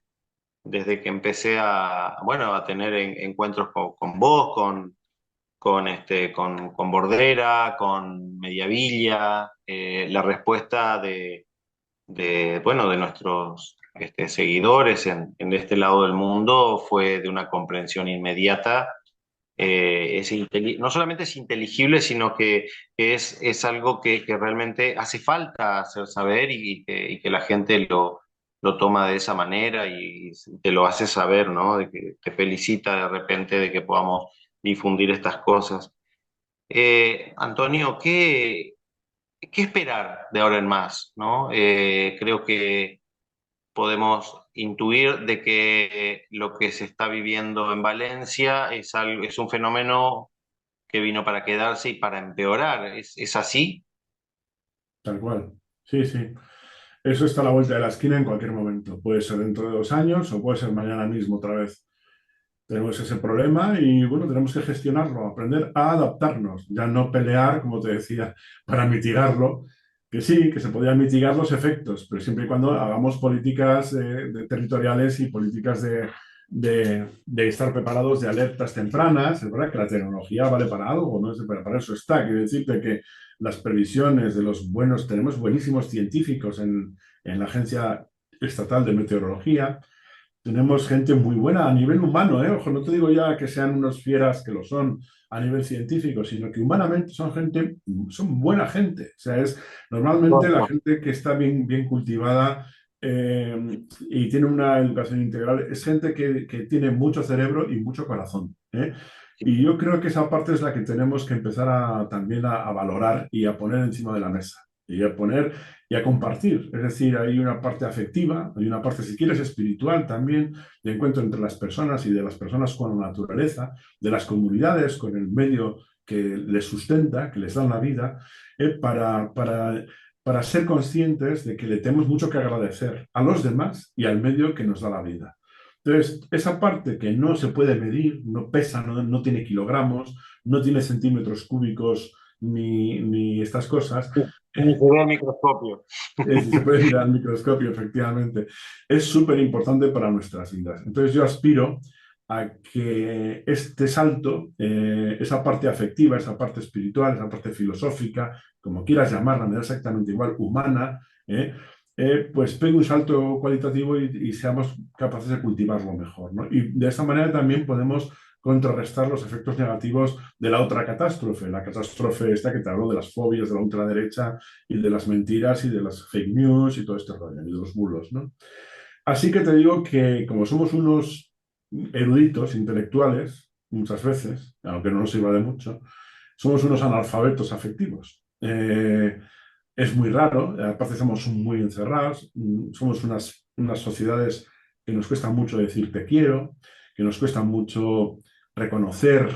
desde que empecé bueno, a tener encuentros con vos, con Bordera, con Mediavilla, la respuesta bueno, de nuestros seguidores en este lado del mundo fue de una comprensión inmediata. No solamente es inteligible, sino que es algo que realmente hace falta hacer saber y que la gente lo toma de esa manera y te lo hace saber, ¿no? De que te felicita de repente de que podamos difundir estas cosas. Antonio, ¿qué esperar de ahora en más, ¿no? Creo que podemos intuir de que lo que se está viviendo en Valencia es un fenómeno que vino para quedarse y para empeorar. Es así? Tal cual. Sí, sí. Eso está a la vuelta de la esquina en cualquier momento. Puede ser dentro de 2 años o puede ser mañana mismo otra vez. Tenemos ese problema y bueno, tenemos que gestionarlo, aprender a adaptarnos, ya no pelear, como te decía, para mitigarlo, que sí, que se podían mitigar los efectos, pero siempre y cuando hagamos políticas territoriales y políticas de estar preparados, de alertas tempranas. Es verdad que la tecnología vale para algo, ¿no? Para eso está. Quiero decirte que las previsiones de los buenos, tenemos buenísimos científicos en la Agencia Estatal de Meteorología. Tenemos gente muy buena a nivel humano, ¿eh? Ojo, no te digo ya que sean unos fieras que lo son a nivel científico, sino que humanamente son gente, son buena gente. O sea, es normalmente la gente que está bien, bien cultivada y tiene una educación integral, es gente que tiene mucho cerebro y mucho corazón, ¿eh? Y yo creo que esa parte es la que tenemos que empezar también a valorar y a poner encima de la mesa. Y a poner y a compartir. Es decir, hay una parte afectiva, hay una parte, si quieres, espiritual también, de encuentro entre las personas y de las personas con la naturaleza, de las comunidades con el medio que les sustenta, que les da una vida, para ser conscientes de que le tenemos mucho que agradecer a los demás y al medio que nos da la vida. Entonces, esa parte que no se puede medir, no pesa, no tiene kilogramos, no tiene centímetros cúbicos ni estas cosas, Ni se ve al microscopio. si se puede mirar al microscopio, efectivamente, es súper importante para nuestras vidas. Entonces yo aspiro a que este salto, esa parte afectiva, esa parte espiritual, esa parte filosófica, como quieras llamarla, me da exactamente igual, humana, pues pegue un salto cualitativo y seamos capaces de cultivarlo mejor, ¿no? Y de esta manera también podemos contrarrestar los efectos negativos de la otra catástrofe, la catástrofe esta que te hablo de las fobias de la ultraderecha y de las mentiras y de las fake news y todo este rollo, y de los bulos, ¿no? Así que te digo que como somos unos eruditos, intelectuales, muchas veces, aunque no nos sirva de mucho, somos unos analfabetos afectivos. Es muy raro, aparte somos muy encerrados, somos unas sociedades que nos cuesta mucho decir te quiero, que nos cuesta mucho reconocer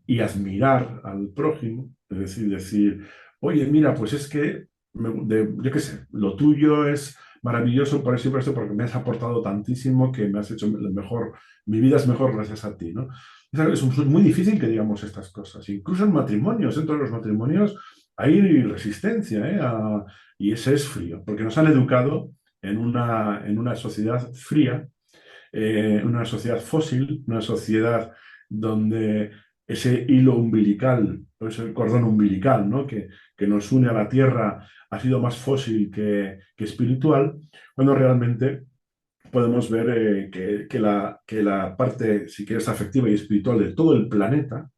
y admirar al prójimo, es decir, oye, mira, pues es que, yo qué sé, lo tuyo es maravilloso por eso y por esto, porque me has aportado tantísimo que me has hecho mejor, mi vida es mejor gracias a ti, ¿no? Es muy difícil que digamos estas cosas, incluso en matrimonios, dentro de los matrimonios hay resistencia, ¿eh? Y ese es frío, porque nos han educado en una sociedad fría, una sociedad fósil, una sociedad donde ese hilo umbilical, o ese cordón umbilical, ¿no? que nos une a la Tierra ha sido más fósil que espiritual, cuando realmente podemos ver que la parte, si quieres, afectiva y espiritual de todo el planeta,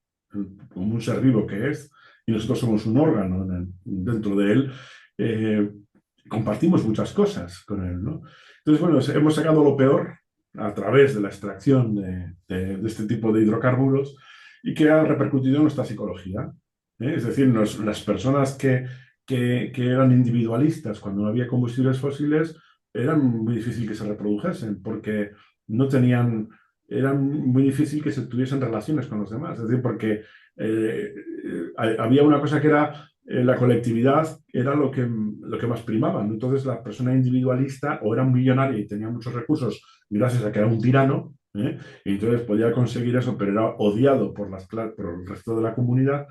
como un ser vivo que es, y nosotros somos un órgano dentro de él, eh, compartimos muchas cosas con él, ¿no? Entonces, bueno, hemos sacado lo peor a través de la extracción de este tipo de hidrocarburos y que ha repercutido en nuestra psicología. Es decir, las personas que eran individualistas cuando no había combustibles fósiles, era muy difícil que se reprodujesen porque no tenían, era muy difícil que se tuviesen relaciones con los demás. Es decir, porque había una cosa que era la colectividad, era lo que más primaba, ¿no? Entonces la persona individualista o era un millonario y tenía muchos recursos gracias a que era un tirano, ¿eh? Y entonces podía conseguir eso, pero era odiado por el resto de la comunidad.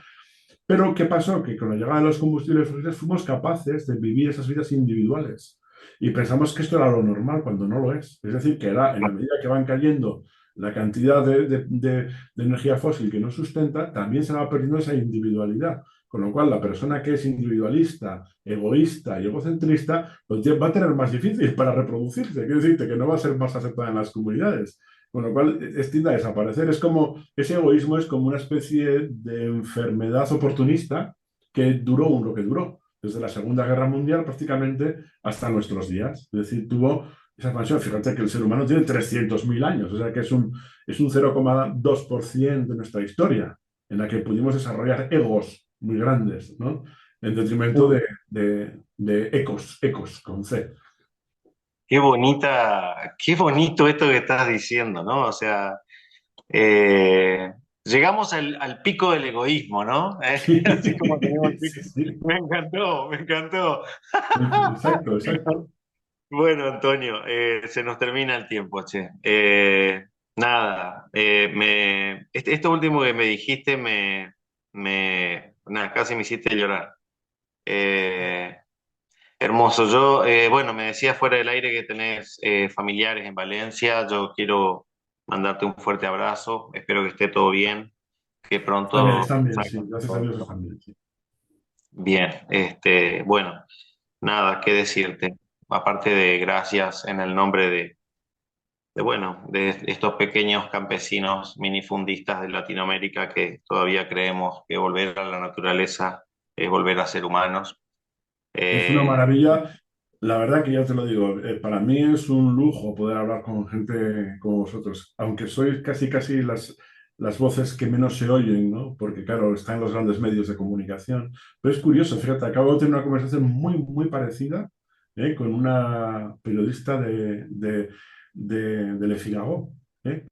Pero ¿qué pasó? Que con la llegada de los combustibles fósiles fuimos capaces de vivir esas vidas individuales. Y pensamos que esto era lo normal cuando no lo es. Es decir, que era en la medida que van cayendo la cantidad de energía fósil que nos sustenta, también se va perdiendo esa individualidad. Con lo cual, la persona que es individualista, egoísta y egocentrista, pues va a tener más difícil para reproducirse. Quiero decirte que no va a ser más aceptada en las comunidades. Con lo cual, tiende a desaparecer. Es como, ese egoísmo es como una especie de enfermedad oportunista que duró lo que duró, desde la Segunda Guerra Mundial prácticamente hasta nuestros días. Es decir, tuvo esa expansión. Fíjate que el ser humano tiene 300.000 años, o sea que es un 0,2% de nuestra historia, en la que pudimos desarrollar egos muy grandes, ¿no? En detrimento de ecos con C. Qué bonita, qué bonito esto que estás diciendo, ¿no? O sea, eh, llegamos al pico del egoísmo, ¿no? Sí, Así como tenemos el pico. sí, sí. Me encantó, me encantó. Exacto, exacto. Bueno, Antonio, se nos termina el tiempo, che. Nada, esto último que me dijiste nada, casi me hiciste llorar. Eh, Hermoso. Yo, bueno, me decías fuera del aire que tenés familiares en Valencia. Yo quiero mandarte un fuerte abrazo. Espero que esté todo bien, que pronto Están bien, salga sí. Gracias a todo Dios bien. están bien, sí. Bien, bueno, nada que decirte. Aparte de gracias en el nombre de estos pequeños campesinos minifundistas de Latinoamérica que todavía creemos que volver a la naturaleza es volver a ser humanos. Es una Eh, maravilla. La verdad que ya te lo digo, para mí es un lujo poder hablar con gente como vosotros, aunque sois casi casi las voces que menos se oyen, ¿no? Porque claro, están los grandes medios de comunicación. Pero es curioso, fíjate, acabo de tener una conversación muy parecida, con una periodista de Le Figaro, ¿eh?